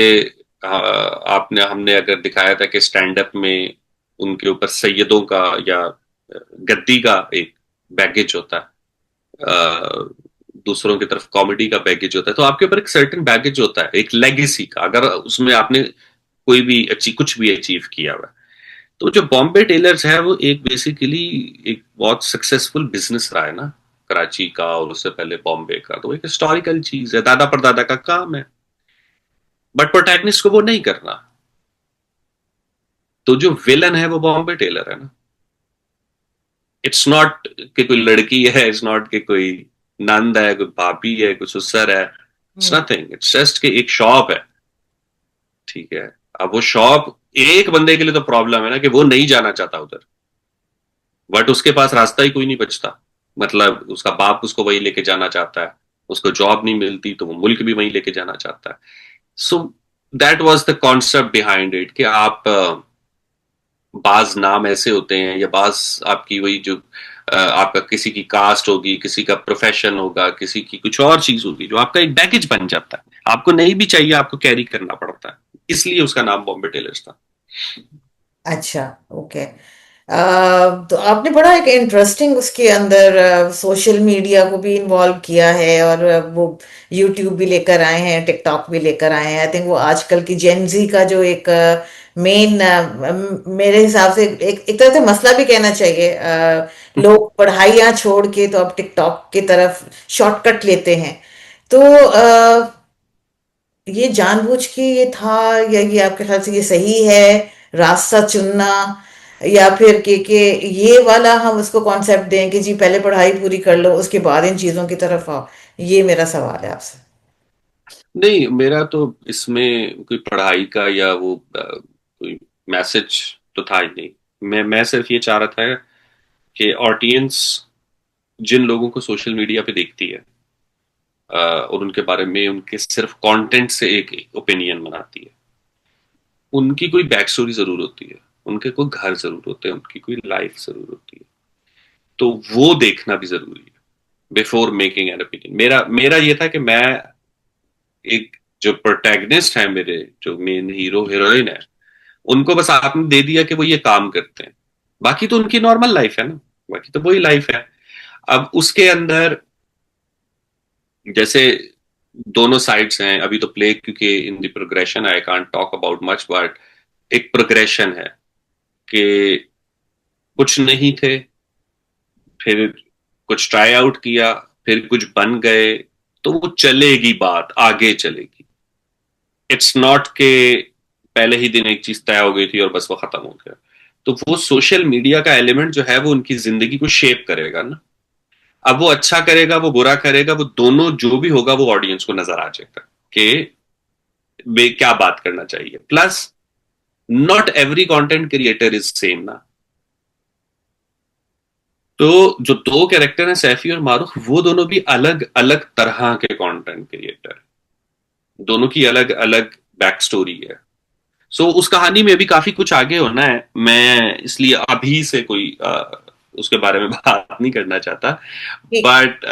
आपने हमने अगर दिखाया था कि स्टैंड अप में उनके ऊपर सैयदों का या गद्दी का एक बैगेज होता है, दूसरों की तरफ कॉमेडी का बैगेज होता है, तो आपके ऊपर एक सर्टेन बैगेज होता है एक लेगेसी का, अगर उसमें आपने कोई भी कुछ भी अचीव किया हुआ है। तो जो बॉम्बे टेलर्स है वो एक बेसिकली एक बहुत सक्सेसफुल बिजनेस रहा है ना, कराची का और उससे पहले बॉम्बे का, तो एक हिस्टोरिकल चीज है, दादा परदादा का काम है, बट प्रोटैगनिस्ट को वो नहीं करना। तो जो विलन है वो बॉम्बे टेलर है ना। इट्स नॉट कि कोई लड़की है, इट्स नॉट कि कोई नंद है, कोई भाभी है, कोई सुसर है, it's hmm. Nothing, it's just कि एक शॉप है, ठीक है। अब वो शॉप एक बंदे के लिए तो प्रॉब्लम है ना कि वो नहीं जाना चाहता उधर, बट उसके पास रास्ता ही कोई नहीं बचता, मतलब उसका बाप उसको वही लेके जाना चाहता है, उसको जॉब नहीं मिलती तो वो मुल्क भी वही लेके जाना चाहता है। So that was the concept behind it कि आप बाज नाम ऐसे होते हैं या बाज आपकी वही जो आपका किसी की कास्ट होगी, किसी का प्रोफेशन होगा, किसी की कुछ और चीज होगी जो आपका एक बैगेज बन जाता है, आपको नहीं भी चाहिए आपको कैरी करना पड़ता है, इसलिए उसका नाम बॉम्बे टेलर्स था। अच्छा, ओके। तो आपने बड़ा एक इंटरेस्टिंग उसके अंदर सोशल मीडिया को भी इन्वॉल्व किया है, और वो यूट्यूब भी लेकर आए हैं, टिकटॉक भी लेकर आए हैं। आई थिंक वो आजकल की जेनजी का जो एक मेन, मेरे हिसाब से एक तरह से मसला भी कहना चाहिए। लोग पढ़ाइयाँ छोड़ के तो अब टिकटॉक की तरफ शॉर्टकट लेते हैं। तो ये जानबूझ के ये था, या ये आपके ख्याल से ये सही है रास्ता चुनना, या फिर कि ये वाला हम उसको कॉन्सेप्ट दें कि जी पहले पढ़ाई पूरी कर लो उसके बाद इन चीजों की तरफ आओ? ये मेरा सवाल है आपसे। नहीं, मेरा तो इसमें कोई पढ़ाई का या वो कोई मैसेज तो था ही नहीं। मैं सिर्फ ये चाह रहा था कि ऑडियंस जिन लोगों को सोशल मीडिया पे देखती है और उनके बारे में उनके सिर्फ कंटेंट से एक ओपिनियन बनाती है, उनकी कोई बैक स्टोरी जरूर होती है, उनके कोई घर जरूर होते हैं, उनकी कोई लाइफ जरूर होती है, तो वो देखना भी जरूरी है बिफोर मेकिंग एन ओपिनियन। मेरा मेरा ये था कि मैं एक जो प्रोटैगनिस्ट है, मेरे जो मेन हीरो हीरोइन है, उनको बस आपने दे दिया कि वो ये काम करते हैं, बाकी तो उनकी नॉर्मल लाइफ है ना, बाकी तो वही लाइफ है। अब उसके अंदर जैसे दोनों साइड्स हैं, अभी तो प्ले क्योंकि in the progression I can't talk about much, but एक प्रोग्रेशन है कि कुछ नहीं थे, फिर कुछ ट्राई आउट किया, फिर कुछ बन गए, तो वो चलेगी, बात आगे चलेगी। इट्स नॉट के पहले ही दिन एक चीज तय हो गई थी और बस वो खत्म हो गया। तो वो सोशल मीडिया का एलिमेंट जो है वो उनकी जिंदगी को शेप करेगा ना। अब वो अच्छा करेगा, वो बुरा करेगा, वो दोनों जो भी होगा वो ऑडियंस को नजर आ जाएगा कि वे क्या बात करना चाहिए। Plus not every content creator is same ना। तो जो दो कैरेक्टर हैं सैफी और मारूफ, वो दोनों भी अलग अलग तरह के कंटेंट क्रिएटर, दोनों की अलग अलग बैक स्टोरी है। सो उस कहानी में भी काफी कुछ आगे होना है, मैं इसलिए अभी से कोई उसके बारे में बात नहीं करना चाहता। ठीक। बट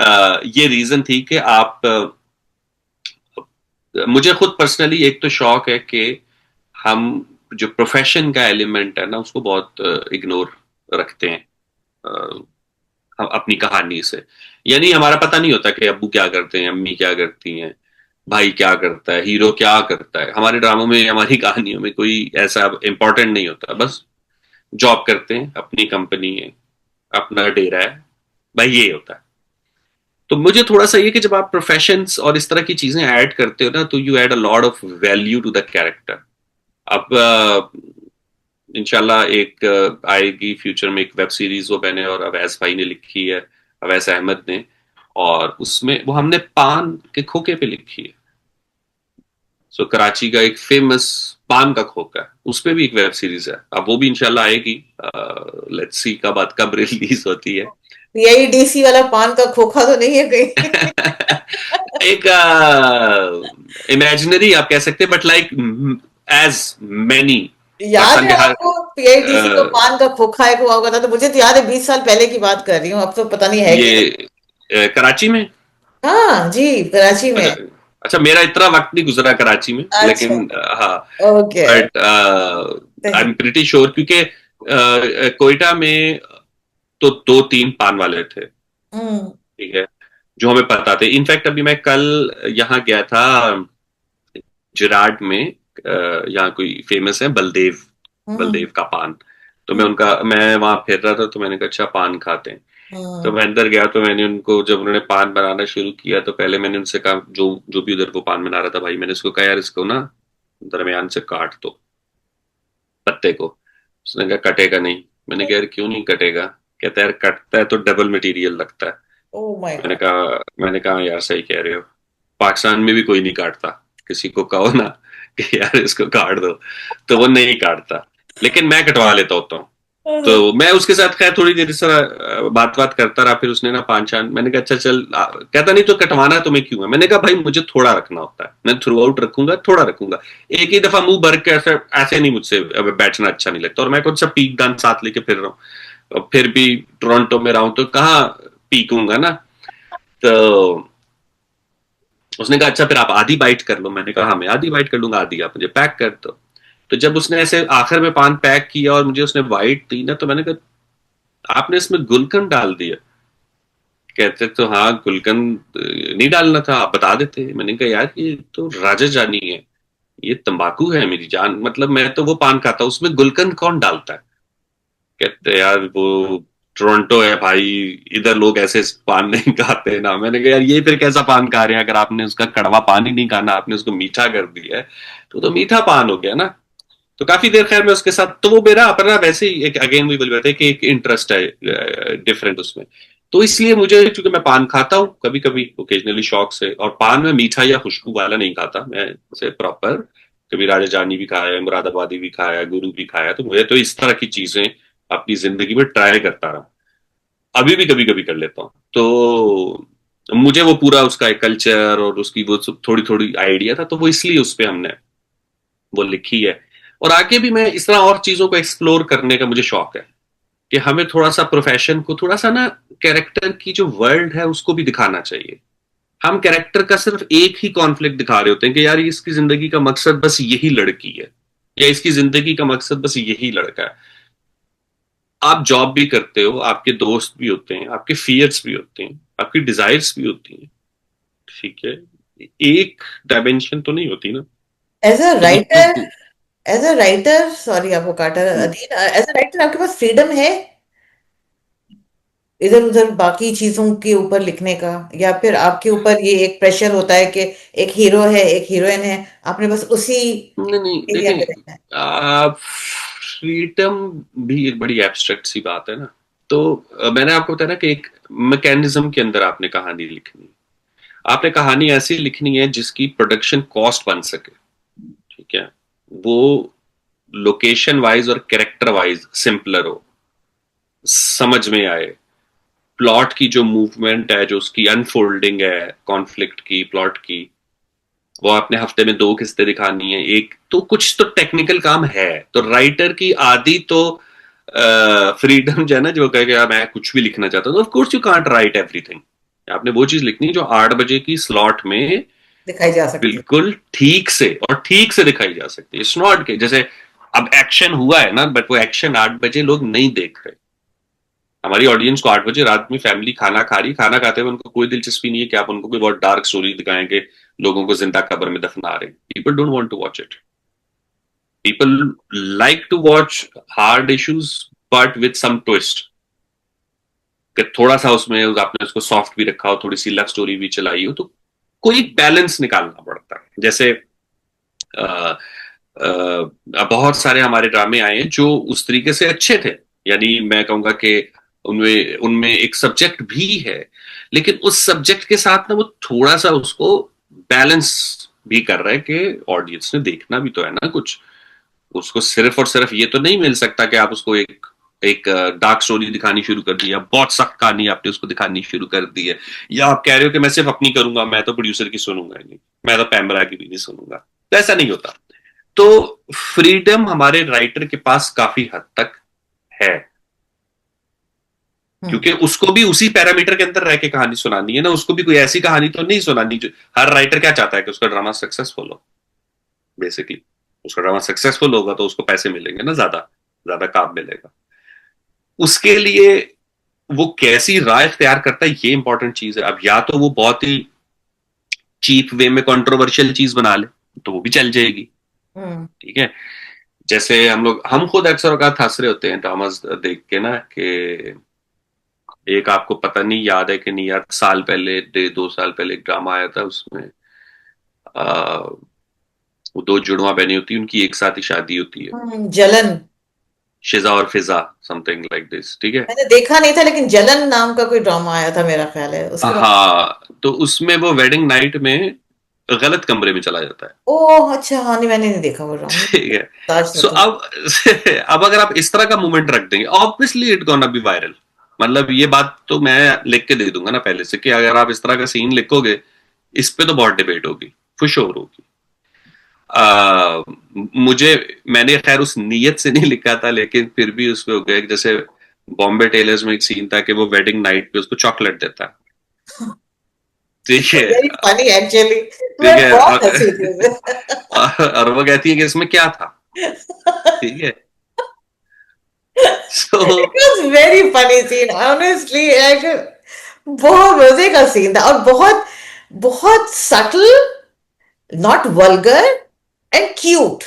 ये रीजन थी कि आप मुझे खुद पर्सनली एक तो शौक है कि हम जो प्रोफेशन का एलिमेंट है ना उसको बहुत इग्नोर रखते हैं हम अपनी कहानी से। यानी हमारा पता नहीं होता कि अब्बू क्या करते हैं, अम्मी क्या करती हैं, भाई क्या करता है, हीरो क्या करता है। हमारे ड्रामों में, हमारी कहानियों में कोई ऐसा इंपॉर्टेंट नहीं होता, बस जॉब करते हैं, अपनी कंपनी है, अपना डेरा है, भाई ये होता है। तो मुझे थोड़ा सा ये कि जब आप प्रोफेशंस और इस तरह की चीजें ऐड करते हो ना, तो you add a lot of value to the character. अब इंशाल्लाह एक आएगी फ्यूचर में एक वेब सीरीज, वो मैंने और अवैस भाई ने लिखी है, अवैस अहमद ने, और उसमें वो हमने पान के खोखे पे लिखी है। सो कराची का एक फेमस पान का खोखा है, उस पे भी एक वेब सीरीज है, अब वो भी इंशाल्लाह आएगी। लेट्स सी कब रिलीज होती है। पीआईडीसी वाला पान का खोखा तो नहीं है कहीं? एक इमेजिनरी आप कह सकते हैं, बट लाइक एज मैनी याद पर्सन है के हर आपको पीआईडीसी का पान का खोखा एक हुआ होगा था? तो मुझे तो याद है, 20 साल पहले की बात कर रही हूँ, अब तो पता नहीं है कि नहीं। ये कराची में। हाँ जी, कराची अच्छा, में। अच्छा, मेरा इतना वक्त नहीं गुजरा कराची में, अच्छा। लेकिन हाँ, okay. But I am pretty sure, क्योंकि कोयटा में तो दो तीन पान वाले थे, हम्म। ठीक है, जो हमें पता थे। इनफैक्ट अभी मैं कल यहाँ गया था, जिराड में, यहाँ कोई फेमस है बलदेव, हम्म। बलदेव का पान। तो हम्म। मैं वहां फिर रहा था, तो मैंने कहा अच्छा पान खाते हैं। तो हम्म। मैं अंदर गया, तो मैंने उनको, जब उन्होंने पान बनाना शुरू किया, तो पहले मैंने उनसे कहा, जो जो भी उधर वो पान बना रहा था भाई, मैंने उसको कहा यार इसको ना दरमियान से काट दो पत्ते को। उसने कहा कटेगा नहीं। मैंने कहा यार क्यों नहीं कटेगा? कहता है यार कटता है तो डबल मटेरियल लगता है। ओह माय मैंने गॉड। कहा मैंने कहा यार सही कह रहे हो, पाकिस्तान में भी कोई नहीं काटता, किसी को कहो ना कि यार इसको काट दो, तो वो नहीं काटता, लेकिन मैं कटवा लेता होता हूँ। तो मैं उसके साथ खैर थोड़ी देर इस तरह बात बात करता रहा, फिर उसने ना पान छान, मैंने कहा अच्छा चल, कहता नहीं तो कटवाना है तुम्हें क्यों है? मैंने कहा भाई मुझे थोड़ा रखना होता है, मैं थ्रू आउट रखूंगा, थोड़ा रखूंगा, एक ही दफा मुंह भर के ऐसे ऐसे नहीं, मुझसे अब बैठना अच्छा नहीं लगता। और मैं कौन सा पीक दान साथ लेके फिर रहा हूँ, और फिर भी टोरंटो में रहा हूं तो कहाँ पीकूंगा ना। तो उसने कहा अच्छा फिर आप आधी बाइट कर लो। मैंने कहा हाँ मैं आधी बाइट कर लूंगा, आधी आप मुझे पैक कर दो। तो जब उसने ऐसे आखिर में पान पैक किया और मुझे उसने वाइट दी ना, तो मैंने कहा आपने इसमें गुलकंद डाल दिया? कहते तो हाँ गुलकंद नहीं डालना था, आप बता देते। मैंने कहा यार ये तो राजा जानी है, ये तंबाकू है मेरी जान, मतलब मैं तो वो पान खाता हूं, उसमें गुलकंद कौन डालता है? कहते यार वो टोरंटो है भाई, इधर लोग ऐसे पान नहीं खाते ना। मैंने कहा यार ये फिर कैसा पान खा रहे हैं? अगर आपने उसका कड़वा पान ही नहीं खाना, आपने उसको मीठा कर दिया है, तो मीठा पान हो गया ना। तो काफी देर खैर मैं उसके साथ, तो वो मेरा अपना वैसे ही एक, अगेन वी विल कहते कि एक इंटरेस्ट है डिफरेंट उसमें। तो इसलिए मुझे, क्योंकि मैं पान खाता हूँ कभी कभी ओकेजनली शौक से, और पान में मीठा या खुशबू वाला नहीं खाता मैं, जैसे प्रॉपर कभी राजा जानी भी खाया है, मुरादाबादी भी खाया है, गुरु भी खाया है, तो मुझे तो इस तरह की चीजें अपनी जिंदगी में ट्राई करता रहा, अभी भी कभी कभी कर लेता हूँ। तो मुझे वो पूरा उसका एक कल्चर और उसकी वो थोड़ी थोड़ी आइडिया था, तो वो इसलिए उस पर हमने वो लिखी है। और आगे भी मैं इस तरह और चीजों को एक्सप्लोर करने का मुझे शौक है, कि हमें थोड़ा सा प्रोफेशन को थोड़ा सा ना, कैरेक्टर की जो वर्ल्ड है उसको भी दिखाना चाहिए। हम कैरेक्टर का सिर्फ एक ही कॉन्फ्लिक्ट दिखा रहे होते हैं कि यार इसकी जिंदगी का मकसद बस यही लड़की है, या इसकी जिंदगी का मकसद बस यही लड़का है। आप जॉब भी करते हो, आपके दोस्त भी होते हैं, आपके फियर्स भी होते हैं, आपकी डिजायर्स भी होती हैं, ठीक है, एक डायमेंशन तो नहीं होती ना। एज अ तो writer, as a writer, sorry आपको काटा अदील, एज अ राइटर आपके पास फ्रीडम है इधर उधर बाकी चीजों के ऊपर लिखने का, या फिर आपके ऊपर ये एक प्रेशर होता है कि एक हीरो है एक हीरोइन है, आपने बस उसी नहीं नहीं एरिया में देखें, रहना है? फ्रीडम भी एक बड़ी एब्स्ट्रैक्ट सी बात है ना। तो मैंने आपको बताया ना कि एक मैकेनिज्म के अंदर आपने कहानी लिखनी है, आपने कहानी ऐसी लिखनी है जिसकी प्रोडक्शन कॉस्ट बन सके, ठीक है, वो लोकेशन वाइज और कैरेक्टर वाइज सिंपलर हो, समझ में आए, प्लॉट की जो मूवमेंट है, जो उसकी अनफोल्डिंग है कॉन्फ्लिक्ट की, प्लॉट की, वो आपने हफ्ते में दो किस्तें दिखानी है, एक तो कुछ तो टेक्निकल काम है। तो राइटर की आदि तो फ्रीडम जो है ना, जो कहे यार मैं कुछ भी लिखना चाहता हूँ, of course you can't right everything. आपने वो चीज लिखनी है जो 8 बजे की स्लॉट में दिखाई जा सकती है। बिल्कुल ठीक से और ठीक से दिखाई जा सकती है। इट्स नॉट के जैसे अब एक्शन हुआ है ना, बट वो एक्शन 8 बजे लोग नहीं देख रहे। हमारी ऑडियंस को 8 बजे रात में फैमिली खाना खा रही, खाना खाते हुए उनको कोई दिलचस्पी नहीं है कि आप उनको कोई बहुत डार्क स्टोरी दिखाएंगे, लोगों को जिंदा कब्र में दफना रहे। People don't want to watch it. People like to watch hard issues but with some twist, कि थोड़ा सा उसमें आपने उसको सॉफ्ट भी रखा हो, थोड़ी सी लव स्टोरी भी चलाई हो, तो कोई बैलेंस निकालना पड़ता है। जैसे आ, बहुत सारे हमारे ड्रामे आए हैं जो उस तरीके से अच्छे थे, यानी मैं कहूंगा कि उनमें उनमें एक सब्जेक्ट भी है, लेकिन उस सब्जेक्ट के साथ ना वो थोड़ा सा उसको बैलेंस भी कर रहा है कि ऑडियंस ने देखना भी तो है ना कुछ। उसको सिर्फ और सिर्फ ये तो नहीं मिल सकता कि आप उसको एक एक डार्क स्टोरी दिखानी शुरू कर दी, या बहुत सख्त कहानी आपने उसको दिखानी शुरू कर दी है, या आप कह रहे हो कि मैं सिर्फ अपनी करूंगा, मैं तो प्रोड्यूसर की सुनूंगा ही नहीं, मैं तो पैमरा की भी नहीं सुनूंगा, तो ऐसा नहीं होता। तो फ्रीडम हमारे राइटर के पास काफी हद तक है, हम्म। क्योंकि उसको भी उसी पैरामीटर के अंदर रह के कहानी सुनानी है ना, उसको भी कोई ऐसी कहानी तो नहीं सुनानी जो, हर राइटर क्या चाहता है कि उसका ड्रामा सक्सेसफुल हो, बेसिकली उसका ड्रामा सक्सेसफुल होगा तो उसको पैसे मिलेंगे ना, ज्यादा ज्यादा काम मिलेगा। उसके लिए वो कैसी राय इख्तियार करता है, ये इंपॉर्टेंट चीज है। अब या तो वो बहुत ही चीप वे में कंट्रोवर्शियल चीज बना ले, तो वो भी चल जाएगी, हम्म। ठीक है। जैसे हम खुद अक्सर औकात हंस रहे होते हैं ड्रामास देख के ना, कि एक आपको पता नहीं याद है कि नहीं याद, साल पहले 2 साल पहले एक ड्रामा आया था, उसमें आ, वो दो जुड़वा बहनें होती है, उनकी एक साथ ही शादी होती है, जलन। शिजा और फिजा, समथिंग लाइक दिस, ठीक है। मैंने देखा नहीं था, लेकिन जलन नाम का कोई ड्रामा आया था, मेरा ख्याल है उसके बाद। हाँ, तो उसमें वो वेडिंग नाइट में गलत कमरे में चला जाता है, ओह अच्छा, हाँ नहीं मैंने नहीं देखा वो ड्रामा। ठीक है। ताज था सो तो। अब अब अगर आप इस तरह का मूवमेंट रख देंगे, obviously it gonna be viral. मतलब ये बात तो मैं लिख के दे दूंगा ना पहले से, कि अगर आप इस तरह का सीन लिखोगे, इस पे तो बहुत डिबेट होगी, खुश होगी। मुझे, मैंने खैर उस नीयत से नहीं लिखा था, लेकिन फिर भी उसमें हो गया, जैसे बॉम्बे टेलर्स में एक सीन था कि वो वेडिंग नाइट पे उसको चॉकलेट देता है, ठीक है। Very funny actually. मैं ठीक है, बहुत हंसी थी उसे। और वो कहती है कि इसमें क्या था, ठीक है। So it was very funny scene honestly. बहुत मजे का सीन था, और बहुत बहुत subtle, not vulgar, and cute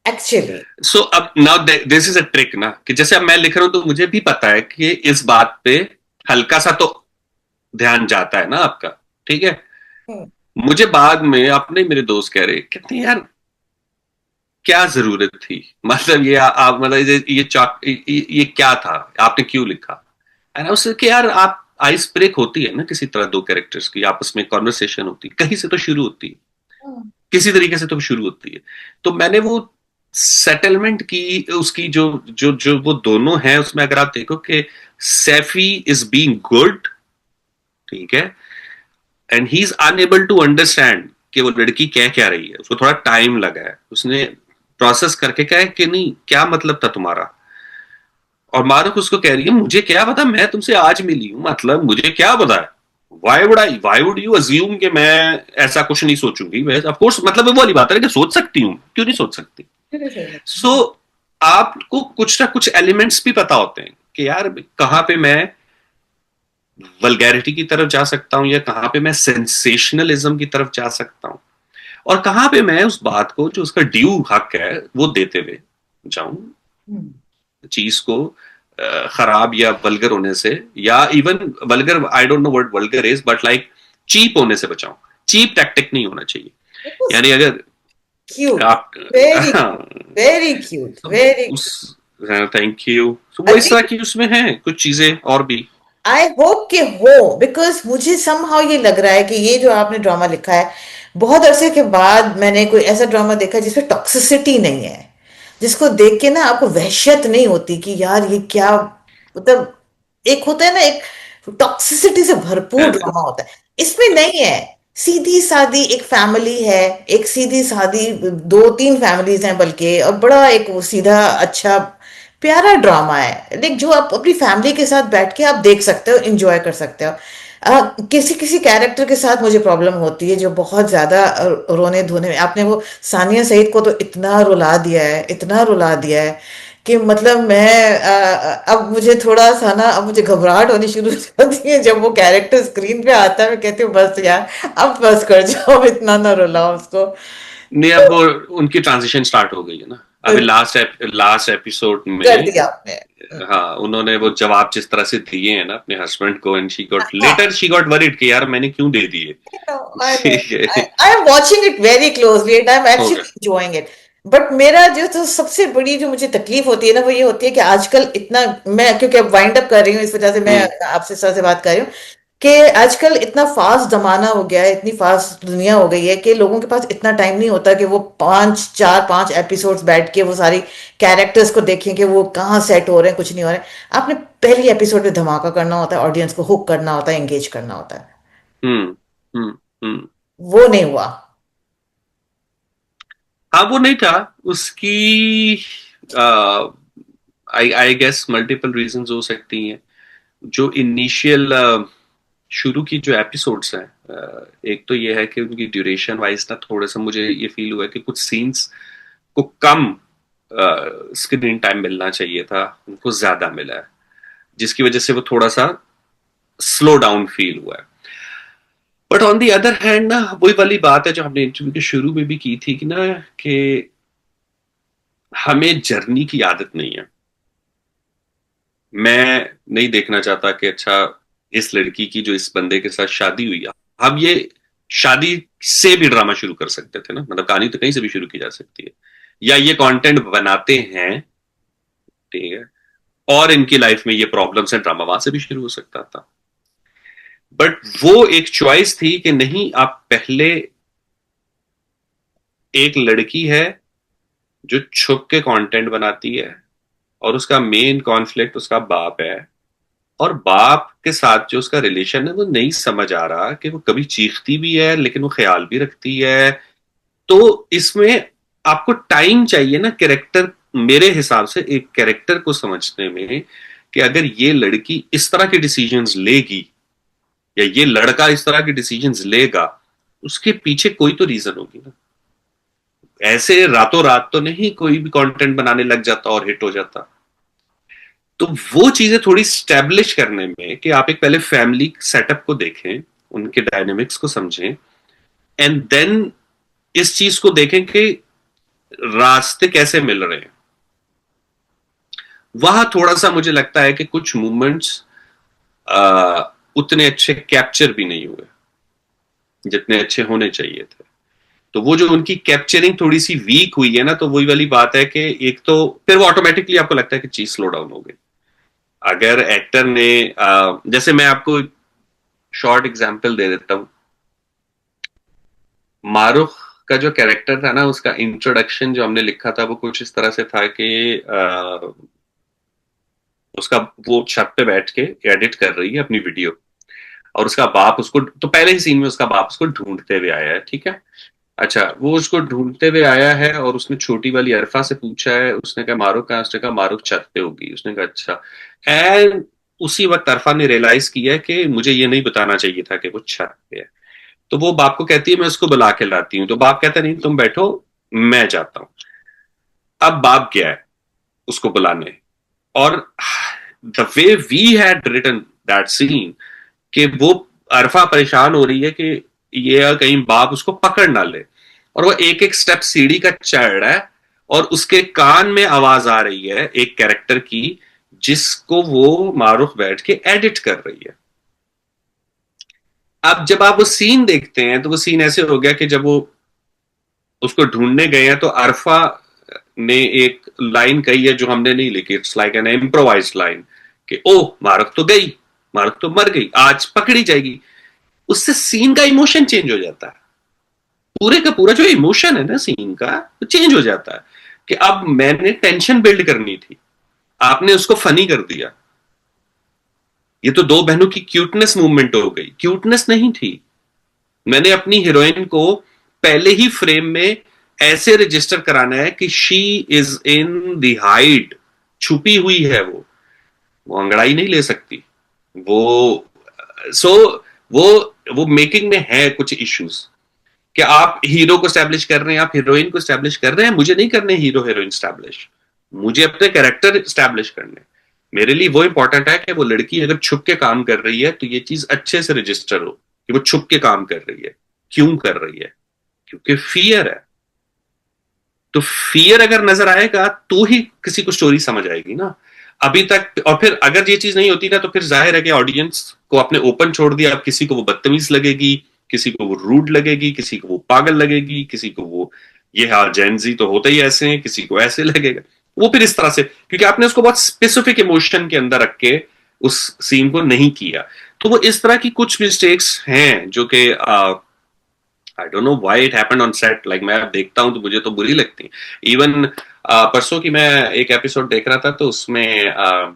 actually. So अब now this is a trick ना, कि जैसे अब मैं लिख रहा हूं तो मुझे भी पता है कि इस बात पे हल्का सा तो ध्यान जाता है ना आपका, ठीक है। मुझे बाद में अपने मेरे दोस्त कह रहे, कहते हैं यार क्या जरूरत थी, मतलब ये आप मतलब ये चौक ये क्या था, आपने क्यों लिखा, है ना। उससे कि यार आप आइस ब्रेक होती है ना किसी तरह, दो कैरेक्टर्स की आपस में कॉन्वर्सेशन होती है, कहीं से तो शुरू होती है, किसी तरीके से तो शुरू होती है। तो मैंने वो सेटलमेंट की, उसकी जो जो जो वो दोनों हैं उसमें, अगर आप देखो कि सैफी इज बीइंग गुड, ठीक है, and he is unable to understand कि वो लड़की कह क्या रही है, उसको थोड़ा टाइम लगा है, उसने प्रोसेस करके कहा है कि नहीं क्या मतलब था तुम्हारा। और मारुख उसको कह रही है मुझे क्या पता, मैं तुमसे आज मिली हूं, मतलब मुझे क्या पता है, वाई वुड यू अज्यूम कि मैं ऐसा कुछ नहीं सोचूंगी, मैं ऑफ कोर्स, मतलब वो वाली बात है कि सोच सकती हूँ, क्यों नहीं सोच सकती। सो आपको कुछ ना कुछ एलिमेंट्स भी पता होते हैं कि यार कहां पे मैं वल्गैरिटी की तरफ जा सकता हूं, या कहां पे मैं सेंसेशनलिज्म की तरफ जा सकता हूं, और कहां पे मैं उस बात को जो उसका ड्यू हक है वो देते हुए जाऊं, चीज को खराब या वल्गर होने से, या even vulgar, I don't know what vulgar is, but like cheap होने से बचाऊं। चीप टैक्टिक नहीं होना चाहिए, यानी अगर क्यूट, आप वेरी वेरी क्यूट, वेरी उस, थैंक यू। तो वो इस तरह की उसमें है कुछ चीजें और भी। आई होप कि हो, बिकॉज मुझे समहाउ ये लग रहा है कि ये जो आपने ड्रामा लिखा है, बहुत अरसे के बाद मैंने कोई ऐसा ड्रामा देखा जिसमें टॉक्सिसिटी नहीं है, जिसको देख के ना आपको वहशत नहीं होती कि यार ये क्या, मतलब एक होता है ना, एक टॉक्सिसिटी से भरपूर ड्रामा होता है, इसमें नहीं है। सीधी सादी एक फैमिली है, एक सीधी सादी दो तीन फैमिलीज हैं बल्कि, और बड़ा एक वो सीधा अच्छा प्यारा ड्रामा है, लाइक जो आप अपनी फैमिली के साथ बैठ के आप देख सकते हो, एंजॉय कर सकते हो। किसी किसी कैरेक्टर के साथ मुझे प्रॉब्लम होती है जो बहुत ज्यादा रोने धोने में, आपने वो सानिया सईद को तो इतना रुला दिया है, इतना रुला दिया है कि मतलब मैं अब मुझे थोड़ा सा ना, अब मुझे घबराहट होनी शुरू हो जाती है जब वो कैरेक्टर स्क्रीन पे आता है, मैं कहती हूँ बस यार अब बस कर जाओ, इतना ना रुलाओ उसको। नहीं, अब वो उनकी ट्रांजिशन स्टार्ट हो गई है ना, अभी लास्ट एपिसोड कर में। दिया आपने। हाँ, उन्होंने वो जवाब जिस तरह से दिए हैं ना अपने हस्बैंड को, एंड हाँ, शी गॉट वरीड कि यार मैंने क्यों दे दिए। I know. ठीक है, I am watching it very closely and I'm हो actually गया। enjoying it. बट मेरा जो तो सबसे बड़ी जो मुझे तकलीफ होती है ना, वो ये होती है कि आजकल इतना, मैं क्योंकि अब वाइंड अप कर रही हूँ, इस वजह से मैं हम्म आपसे इस तरह से बात कर रही हूँ। कि आजकल इतना फास्ट जमाना हो गया है, इतनी फास्ट दुनिया हो गई है कि लोगों के पास इतना टाइम नहीं होता कि वो पांच चार पांच एपिसोड्स बैठ के वो सारी कैरेक्टर्स को देखें कि वो कहाँ सेट हो रहे हैं, कुछ नहीं हो रहा है। आपने पहली एपिसोड में धमाका करना होता है, ऑडियंस को हुक करना होता है, एंगेज करना होता है। हम्म हम्म हम्म। वो नहीं हुआ। हाँ, वो नहीं था। उसकी आई आई गेस मल्टीपल रीजंस हो सकती हैं। जो इनिशियल शुरू की जो एपिसोड्स हैं, एक तो ये है कि उनकी ड्यूरेशन वाइज ना थोड़ा सा मुझे ये फील हुआ कि कुछ सीन्स को कम स्क्रीन टाइम मिलना चाहिए था, उनको ज्यादा मिला है, जिसकी वजह से वो थोड़ा सा स्लो डाउन फील हुआ है। But on the other hand ना, वही वाली बात है जो हमने इंटरव्यू के शुरू में भी की थी कि ना, कि हमें जर्नी की आदत नहीं है। मैं नहीं देखना चाहता कि अच्छा, इस लड़की की जो इस बंदे के साथ शादी हुई है, हम ये शादी से भी ड्रामा शुरू कर सकते थे ना, मतलब कहानी तो कहीं से भी शुरू की जा सकती है, या ये कंटेंट बनाते हैं, ठीक है, और इनकी लाइफ में ये प्रॉब्लम्स हैं, ड्रामा वहां से भी शुरू हो सकता था। बट वो एक चॉइस थी कि नहीं, आप पहले, एक लड़की है जो छुप के कंटेंट बनाती है, और उसका मेन कॉन्फ्लिक्ट उसका बाप है, और बाप के साथ जो उसका रिलेशन है वो नहीं समझ आ रहा, कि वो कभी चीखती भी है लेकिन वो ख्याल भी रखती है। तो इसमें आपको टाइम चाहिए ना कैरेक्टर, मेरे हिसाब से एक कैरेक्टर को समझने में, कि अगर ये लड़की इस तरह के डिसीजंस लेगी, या ये लड़का इस तरह के डिसीजंस लेगा, उसके पीछे कोई तो रीजन होगी ना। ऐसे रातों रात तो नहीं कोई भी कंटेंट बनाने लग जाता और हिट हो जाता। तो वो चीजें थोड़ी स्टैब्लिश करने में, कि आप एक पहले फैमिली सेटअप को देखें, उनके डायनेमिक्स को समझें, एंड देन इस चीज को देखें कि रास्ते कैसे मिल रहे हैं। वहां थोड़ा सा मुझे लगता है कि कुछ मूवमेंट्स उतने अच्छे कैप्चर भी नहीं हुए जितने अच्छे होने चाहिए थे। तो वो जो उनकी कैप्चरिंग थोड़ी सी वीक हुई है ना, तो वही वाली बात है कि एक तो फिर वो ऑटोमेटिकली आपको लगता है कि चीज स्लो डाउन हो गई। अगर एक्टर ने जैसे मैं आपको शॉर्ट एग्जांपल दे देता हूँ, मारूफ का जो कैरेक्टर था ना, उसका इंट्रोडक्शन जो हमने लिखा था वो कुछ इस तरह से था कि उसका, वो छत पे बैठ के एडिट कर रही है अपनी वीडियो, और उसका बाप उसको, तो पहले ही सीन में उसका बाप उसको ढूंढते हुए आया है, ठीक है। अच्छा, वो उसको ढूंढते हुए आया है, और उसने छोटी वाली अरफा से पूछा है, उसने कहा मारूफ कहाँ, उसने कहा मारूफ छत पे होगी, उसने कहा अच्छा। एंड उसी वक्त अरफा ने रियलाइज किया कि मुझे ये नहीं बताना चाहिए था कि वो छत पे है। तो वो बाप को कहती है मैं उसको बुला के लाती हूँ, तो बाप कहता नहीं तुम बैठो, मैं जाता हूँ। अब बाप गया है उसको बुलाने, और the way we had written that scene, कि वो अरफा परेशान हो रही है कि ये कहीं बाप उसको पकड़ ना ले, और वो एक एक स्टेप सीढ़ी का चढ़ रहा है, और उसके कान में आवाज आ रही है एक कैरेक्टर की, जिसको वो मारूफ बैठ के एडिट कर रही है। अब जब आप वो सीन देखते हैं, तो वो सीन ऐसे हो गया कि जब वो उसको ढूंढने गए हैं, तो अरफा ने एक लाइन कही है जो हमने नहीं लिखी, it's like an improvised line, कि ओ मारूफ तो गई, मारूफ तो मर गई, आज पकड़ी जाएगी। उससे सीन का इमोशन चेंज हो जाता है, पूरे का पूरा जो इमोशन है ना सीन का, वो चेंज हो जाता है, कि अब मैंने टेंशन बिल्ड करनी थी, आपने उसको फनी कर दिया। ये तो दो बहनों की क्यूटनेस मूवमेंट हो गई, क्यूटनेस नहीं थी। मैंने अपनी हीरोइन को पहले ही फ्रेम में ऐसे रजिस्टर कराना है कि she is in the hide, छुपी हुई है वो अंगड़ाई नहीं ले सकती वो। सो वो वो मेकिंग में है कुछ इश्यूज, कि आप हीरो को स्टैब्लिश कर रहे हैं, आप हीरोइन को स्टैब्लिश कर रहे हैं, मुझे नहीं करने हीरो हीरोइन स्टैब्लिश, मुझे अपने कैरेक्टर स्टैब्लिश करने। मेरे लिए वो इंपॉर्टेंट है कि वो लड़की अगर छुप के काम कर रही है, तो ये चीज अच्छे से रजिस्टर हो कि वो छुप के काम कर रही है। क्यों कर रही है? क्योंकि फियर है। तो फियर अगर नजर आएगा तो ही किसी को स्टोरी समझ आएगी ना। अभी तक, और फिर अगर ये चीज नहीं होती ना, तो फिर जाहिर है कि ऑडियंस को आपने ओपन छोड़ दिया। अब किसी को वो बदतमीज लगेगी, किसी को वो रूड लगेगी, किसी को वो पागल लगेगी, किसी को वो, ये हाँ जेनजी तो होते ही ऐसे हैं, किसी को ऐसे लगेगा। वो फिर इस तरह से, क्योंकि आपने उसको बहुत स्पेसिफिक इमोशन के अंदर रख के उस सीन को नहीं किया। तो वो इस तरह की कुछ मिस्टेक्स हैं जो कि आई don't know why it happened on set, like मैं अब देखता हूं तो मुझे तो बुरी लगती है। इवन परसों की मैं एक एपिसोड देख रहा था, तो उसमें आ,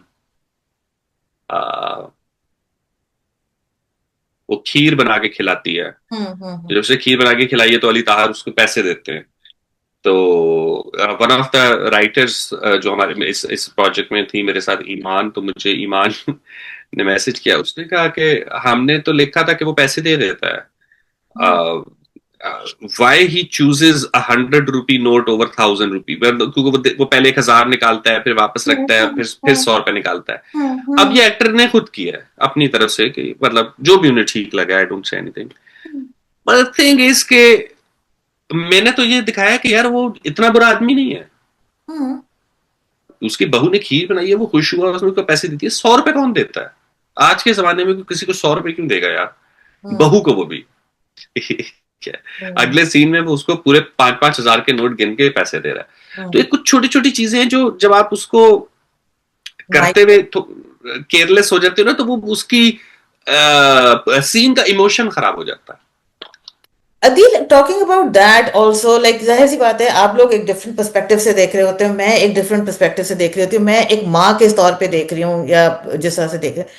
वो खीर बना के खिलाती है। हम्म। जब उसे खीर बना के खिलाई है तो अली ताहर उसको पैसे देते हैं। तो वन ऑफ द राइटर्स जो हमारे इस प्रोजेक्ट में थी मेरे साथ, ईमान, तो मुझे ईमान ने मैसेज किया, उसने कहा कि हमने तो लिखा था कि वो पैसे दे देता हम्म है, why he chooses 100 rupee note over 1000 रुपी, क्योंकि वो पहले 1000 निकालता है, फिर वापस रखता है, फिर 100 रुपए निकालता है। अब हम्म ये एक्टर ने खुद किया है अपनी तरफ से कि मतलब जो भी उन्हें ठीक लगा, I don't say anything, but thing is के मैंने तो ये दिखाया कि यार वो इतना बुरा आदमी नहीं है। हम्म उसकी बहू ने खीर बनाई है, वो खुश हुआ, उसने उसको पैसे देती है। 100 रुपए कौन देता है आज के जमाने में? किसी को 100 रुपए क्यों देगा यार, हम्म बहू को वो भी? क्या है? हम्म अगले सीन में वो उसको पूरे 5-5 हजार के नोट गिन के पैसे दे रहा है। तो ये कुछ छोटी छोटी चीजें हैं जो जब आप उसको करते हुए तो केयरलेस हो जाते हो ना, तो वो उसकी सीन का इमोशन खराब हो जाता है। Adeel, talking about that also, like जाहिर सी बात है आप लोग एक डिफरेंट पर्सपेक्टिव से देख रहे होते हो, मैं एक डिफरेंट पर्सपेक्टिव से देख रही होती हूँ, मैं एक माँ के तौर पे देख रही हूँ या जिस तरह से देख रही हूँ।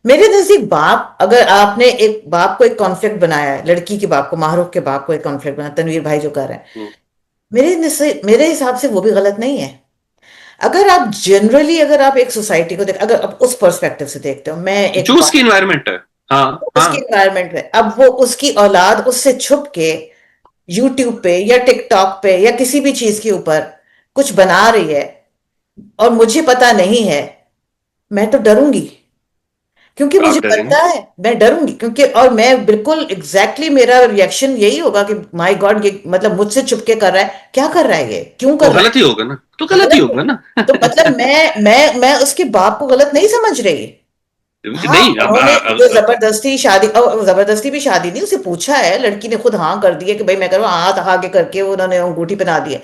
मेरे नजदीक बाप, अगर आपने एक बाप को एक कॉन्फ्लिक्ट बनाया है, लड़की के बाप को, माहरूफ के बाप को एक कॉन्फ्लिक्ट बनाया, तनवीर भाई जो कर रहे हैं, हम्म। मेरे हिसाब से वो भी गलत नहीं है। अगर आप जनरली, अगर आप एक सोसाइटी को देख, अगर आप उस पर्सपेक्टिव से देखते हो, मैं एक जो उसकी इन्वायरमेंट है। हाँ, उसकी हाँ। एनवायरनमेंट में, अब वो उसकी औलाद उससे छुप के यूट्यूब पे या टिकटॉक पे या किसी भी चीज के ऊपर कुछ बना रही है और मुझे पता नहीं है, मैं तो डरूंगी। क्योंकि मुझे आप डरेंगे? पता है, मैं डरूंगी क्योंकि, और मैं बिल्कुल एग्जैक्टली मेरा रिएक्शन यही होगा कि माय गॉड, ये मतलब मुझसे छुपके कर रहा है, क्या कर रहा है, ये क्यों तो कर रहा गलत ही होगा ना, तो है, गलत ही गलत है। होगा ना। तो मतलब मैं उसके बाप को गलत नहीं समझ रही। हाँ, नहीं, अब उन्होंने जो जबरदस्ती शादी, और जबरदस्ती भी शादी नहीं, उसे पूछा है, लड़की ने खुद हाँ कर दी है कि भाई मैं करूँ, हाथ आगे करके उन्होंने अंगूठी पहना दी है,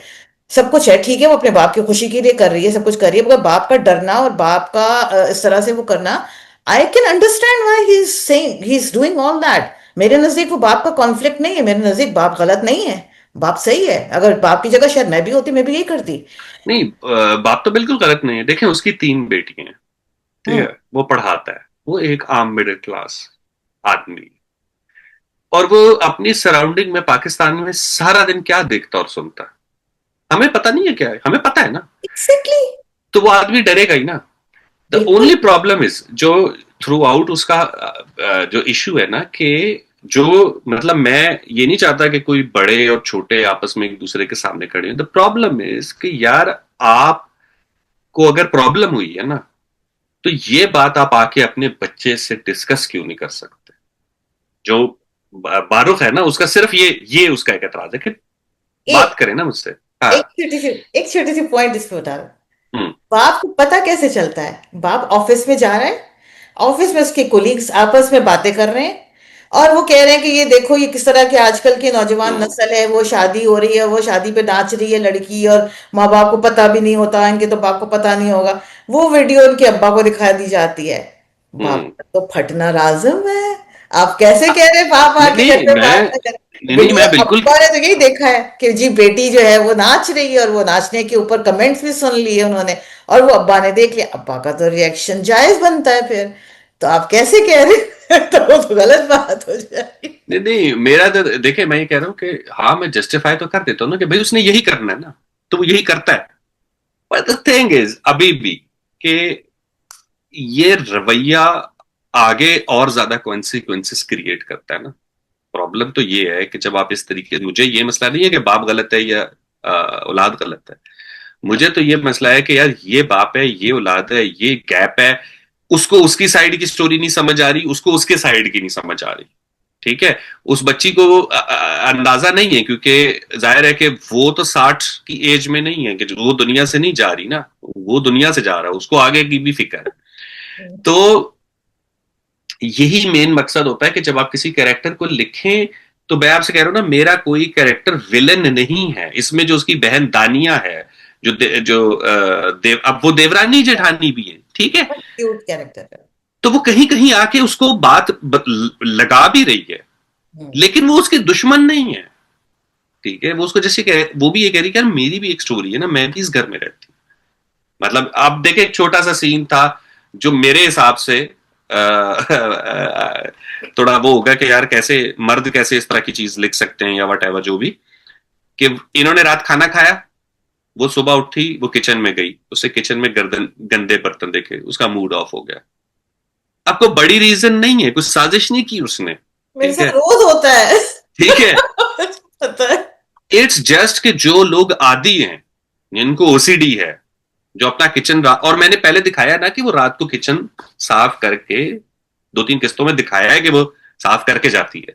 सब कुछ है, ठीक है, वो अपने बाप की खुशी के लिए कर रही है, सब कुछ कर रही है, मगर बाप का डरना और बाप का इस तरह से वो करना, I can understand why he is saying, he is doing all that. मेरे नजदीक वो बाप का कॉन्फ्लिक्ट नहीं है, मेरे नजदीक बाप गलत नहीं है, बाप सही है। अगर बाप की जगह शायद मैं भी होती, मैं भी यही करती। नहीं, बात तो बिल्कुल गलत नहीं है। देखें, उसकी 3 बेटियां हैं, ठीक हम्म है, वो पढ़ाता है, वो एक आम मिडिल क्लास आदमी, और वो अपनी सराउंडिंग में पाकिस्तान में सारा दिन क्या देखता और सुनता है, हमें पता नहीं है क्या है, हमें पता है ना। एग्जैक्टली। तो वो आदमी डरेगा ही ना। द बिल्कुल। ओनली प्रॉब्लम इज जो थ्रू आउट उसका जो इश्यू है ना, कि जो मतलब मैं ये नहीं चाहता कि कोई बड़े और छोटे आपस में एक दूसरे के सामने खड़े हैं। द प्रॉब्लम इज कि यार, आपको अगर प्रॉब्लम हुई है ना, तो ये बात आप आके अपने बच्चे से डिस्कस क्यों नहीं कर सकते? जो बारुख है ना, उसका सिर्फ ये उसका एक एतराज है कि बात एक करें ना मुझसे। हाँ। एक छोटी सी पॉइंट इस पे बता रहा हूँ। हम्म। बाप को पता कैसे चलता है? बाप ऑफिस में जा रहा है, ऑफिस में उसके कोलीग्स आपस में बातें कर रहे हैं, और वो कह रहे हैं कि ये देखो, ये किस तरह के आजकल की नौजवान हम्म। नस्ल है, वो शादी हो रही है, वो शादी पे नाच रही है लड़की, और माँ बाप को पता भी नहीं होता, इनके तो बाप को पता नहीं होगा। वो वीडियो उनके अब्बा को दिखा दी जाती है। बाप हम्म। का तो फटना राजम है। आप कैसे कह रहे हैं बाप नहीं, आके घर नहीं, पे बात मैं ना करे? नहीं, नहीं, वीडियो मैं बिल्कुल अब्बा ने तो यही देखा है कि जी बेटी जो है वो नाच रही है, और वो नाचने के ऊपर कमेंट्स भी सुन लिए उन्होंने, और वो अब्बा ने देख लिया, अब्बा का तो रिएक्शन जायज बनता है फिर। तो आप कैसे कह रहे हैं? तो वो तो गलत बात हो जाएगी। नहीं, नहीं, मेरा तो देखिए, मैं ये कह रहा हूँ कि हाँ, मैं जस्टिफाई तो कर देता हूँ ना कि भाई उसने यही करना है ना, तो वो यही करता है। बट द थिंग इज अभी भी कि ये रवैया आगे और ज्यादा कॉन्सिक्वेंसेस क्रिएट करता है ना। प्रॉब्लम तो ये है कि जब आप इस तरीके, मुझे ये मसला नहीं है कि बाप गलत है या औलाद गलत है। मुझे तो ये मसला है कि यार, ये बाप है, ये औलाद है, ये गैप है। उसको उसकी साइड की स्टोरी नहीं समझ आ रही, उसको उसके साइड की नहीं समझ आ रही। ठीक है, उस बच्ची को अंदाजा नहीं है, क्योंकि जाहिर है कि वो तो 60 की एज में नहीं है कि वो दुनिया से नहीं जा रही ना, वो दुनिया से जा रहा है, उसको आगे की भी फिक्र है। तो यही मेन मकसद होता है कि जब आप किसी कैरेक्टर को लिखें, तो मैं आपसे कह रहा हूं ना, मेरा कोई कैरेक्टर विलन नहीं है इसमें। जो उसकी बहन दानिया है, जो अब वो देवरानी जेठानी भी है, ठीक है। क्यूट कैरेक्टर है। तो वो कहीं कहीं आके उसको लगा भी रही है, लेकिन वो उसके दुश्मन नहीं है। ठीक है, वो उसको जैसे वो भी ये कह रही है कि यार मेरी भी एक स्टोरी है ना, मैं भी इस घर में रहती हूँ। मतलब आप देखे, एक छोटा सा सीन था जो मेरे हिसाब से थोड़ा वो होगा कि यार कैसे मर्द कैसे इस तरह की चीज लिख सकते हैं या वट एवर, जो भी, कि इन्होंने रात खाना खाया, वो सुबह उठी, वो किचन में गई, उसे किचन में गर्दन गंदे बर्तन देखे, उसका मूड ऑफ हो गया। आपको बड़ी रीजन नहीं है, कुछ साजिश नहीं की उसने। मेरे ठीक है, साथ रोज होता है। ठीक है। पता है। इट्स जस्ट कि जो लोग आदी हैं, जिनको ओसीडी है, जो अपना किचन और मैंने पहले दिखाया ना कि वो रात को किचन साफ करके, 2-3 किस्तों में दिखाया है कि वो साफ करके जाती है।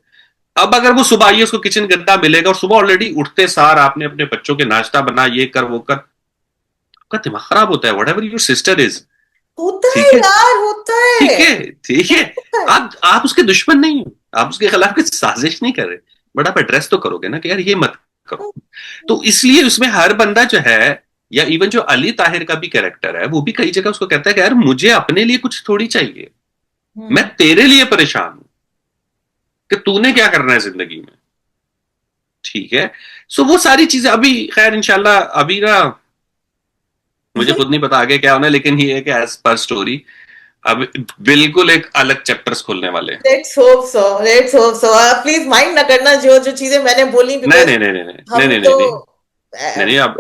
अब अगर वो सुबह आइए, उसको किचन गंदा मिलेगा, और सुबह ऑलरेडी उठते सार आपने अपने बच्चों के नाश्ता बना, ये कर वो कर, आपका दिमाग खराब होता है। What ever your sister is, होता है ठीक है, यार, होता ठीक है। है, ठीक है। होता है। आप उसके दुश्मन नहीं हो, आप उसके खिलाफ कुछ साजिश नहीं कर रहे, बट आप एड्रेस तो करोगे ना कि यार ये मत करो। तो इसलिए उसमें हर बंदा जो है, या इवन जो अली ताहिर का भी कैरेक्टर है, वो भी कई जगह उसको कहता है कि यार मुझे अपने लिए कुछ थोड़ी चाहिए, मैं हम्म। तेरे लिए परेशान हूं कि तूने क्या करना है जिंदगी में। ठीक है, सो वो सारी चीजें अभी खैर इंशाल्लाह अभी ना, मुझे खुद नहीं पता आगे क्या होना है, लेकिन ये है कि एज पर स्टोरी अब बिल्कुल एक अलग चैप्टर्स खुलने वाले हैं। Let's hope so, let's hope so. आप प्लीज माइंड ना करना जो जो चीजें मैंने बोली, नहीं बिकॉज नहीं नहीं नहीं नहीं हम नहीं नहीं तो नहीं नहीं नहीं, आप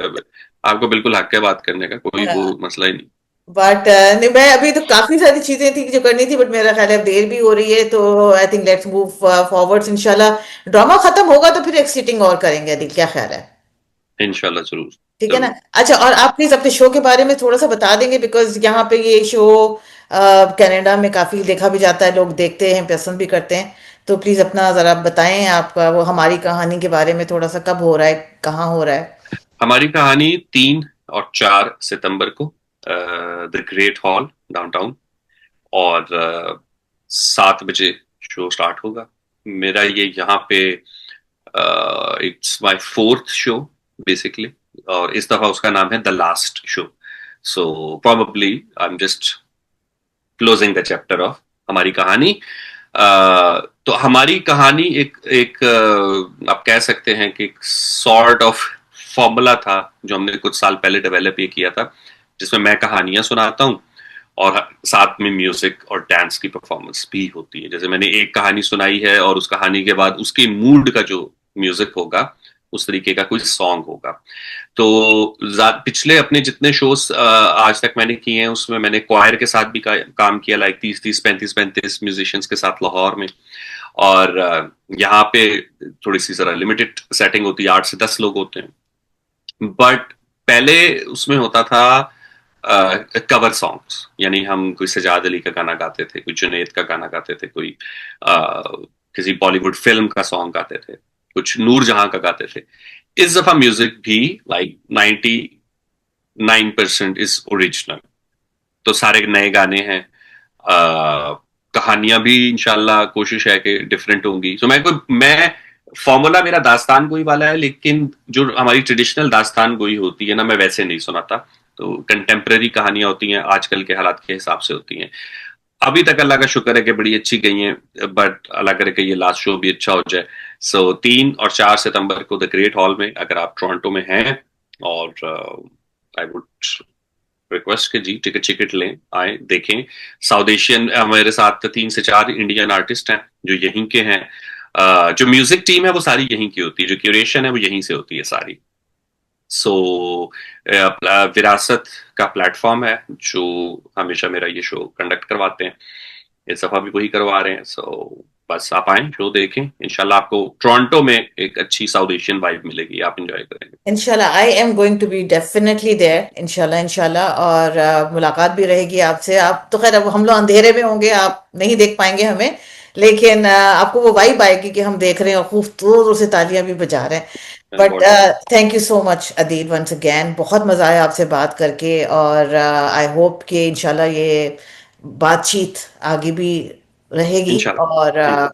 आपको बिल्कुल हक है बात करने का, कोई वो मसला ही नहीं। बट नहीं, मैं अभी तो काफी सारी चीजें थी जो करनी थी, बट मेरा ख्याल है अब देर भी हो रही है, तो I think let's move forwards इंशाल्लाह। ड्रामा खत्म होगा तो फिर एक सीटिंग और करेंगे, दिल क्या ख्याल है? इंशाल्लाह, जरूर। ठीक है ना? जरूर। अच्छा, और आप प्लीज अपने शो के बारे में थोड़ा सा बता देंगे, बिकॉज यहाँ पे ये शो कनाडा में काफी देखा भी जाता है, लोग देखते हैं, पसंद भी करते हैं। तो प्लीज अपना जरा बताएं, आपका वो हमारी कहानी के बारे में थोड़ा सा, कब हो रहा है, कहाँ हो रहा है? हमारी कहानी 3 और 4 सितंबर को द ग्रेट हॉल डाउनटाउन, और 7 बजे शो स्टार्ट होगा। मेरा ये यहाँ पे it's my fourth show basically, और इस दफा उसका नाम है the last show. So probably I am just closing the chapter of हमारी कहानी। तो हमारी कहानी एक एक आप कह सकते हैं कि एक सॉर्ट ऑफ फॉर्मूला था जो हमने कुछ साल पहले डेवलप ये किया था, जिसमें मैं कहानियां सुनाता हूँ और साथ में म्यूजिक और डांस की परफॉर्मेंस भी होती है। जैसे मैंने एक कहानी सुनाई है और उस कहानी के बाद उसके मूड का जो म्यूजिक होगा, उस तरीके का कोई सॉन्ग होगा। तो पिछले अपने जितने शोज आज तक मैंने किए हैं, उसमें मैंने क्वायर के साथ भी काम किया, लाइक 30-30, 35-35 म्यूजिशियंस के साथ लाहौर में। और यहाँ पे थोड़ी सी जरा लिमिटेड सेटिंग होती है, 8 से 10 लोग होते हैं। बट पहले उसमें होता था कवर सॉन्ग्स, यानी हम कोई सजाद अली का गाना गाते थे, कोई जुनैद का गाना गाते थे, कोई किसी बॉलीवुड फिल्म का सॉन्ग गाते थे, कुछ नूर जहां का गाते थे। इस दफा म्यूजिक भी लाइक 99% इज ओरिजिनल, तो सारे नए गाने हैं। कहानियां भी इंशाल्लाह कोशिश है कि डिफरेंट होंगी। तो मैं फॉर्मूला मेरा दास्तान गोई वाला है, लेकिन जो हमारी ट्रेडिशनल दास्तान गोई होती है ना, मैं वैसे नहीं सुनाता। तो कंटेम्प्रेरी कहानियां होती हैं, आजकल के हालात के हिसाब से होती हैं। अभी तक अल्लाह का शुक्र है कि बड़ी अच्छी गई हैं, बट अल्लाह करे कि ये लास्ट शो भी अच्छा हो जाए। सो 3 और 4 सितंबर को द ग्रेट हॉल में, अगर आप टोरंटो में हैं, और आई वुड रिक्वेस्ट के जी टिकट चिकट लें, आए देखें। साउथ एशियन मेरे साथ 3 से 4 इंडियन आर्टिस्ट हैं जो यहीं के हैं। जो म्यूजिक टीम है वो सारी यहीं की होती है, जो क्यूरेशन है वो यहीं से होती है सारी। सो विरासत का प्लेटफॉर्म है जो हमेशा मेरा ये शो कंडक्ट करवाते हैं, इस दफा भी वही करवा रहे हैं। सो बस आप आए, शो देखें, इंशाल्लाह आपको टोरंटो में एक अच्छी साउथ एशियन वाइब मिलेगी, आप एंजॉय करेंगे। इंशाल्लाह I am going to be definitely there, इंशाल्लाह इंशाल्लाह। और मुलाकात भी रहेगी आपसे। आप तो खैर अब हम लोग अंधेरे में होंगे, आप नहीं देख पाएंगे हमें, लेकिन आपको वो वाइब आएगी कि हम देख रहे हैं और खूब जोर जोर से तालियां भी बजा रहे हैं। But thank you so much Adeel, once again बहुत मजा आया आपसे बात करके, और आई होप कि इंशाल्लाह ये बातचीत आगे भी रहेगी, और इंशाल्लाह, इंशाल्लाह।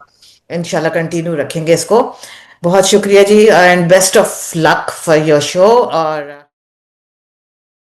इंशाल्लाह कंटिन्यू रखेंगे इसको। बहुत शुक्रिया जी, and best of luck for your show. और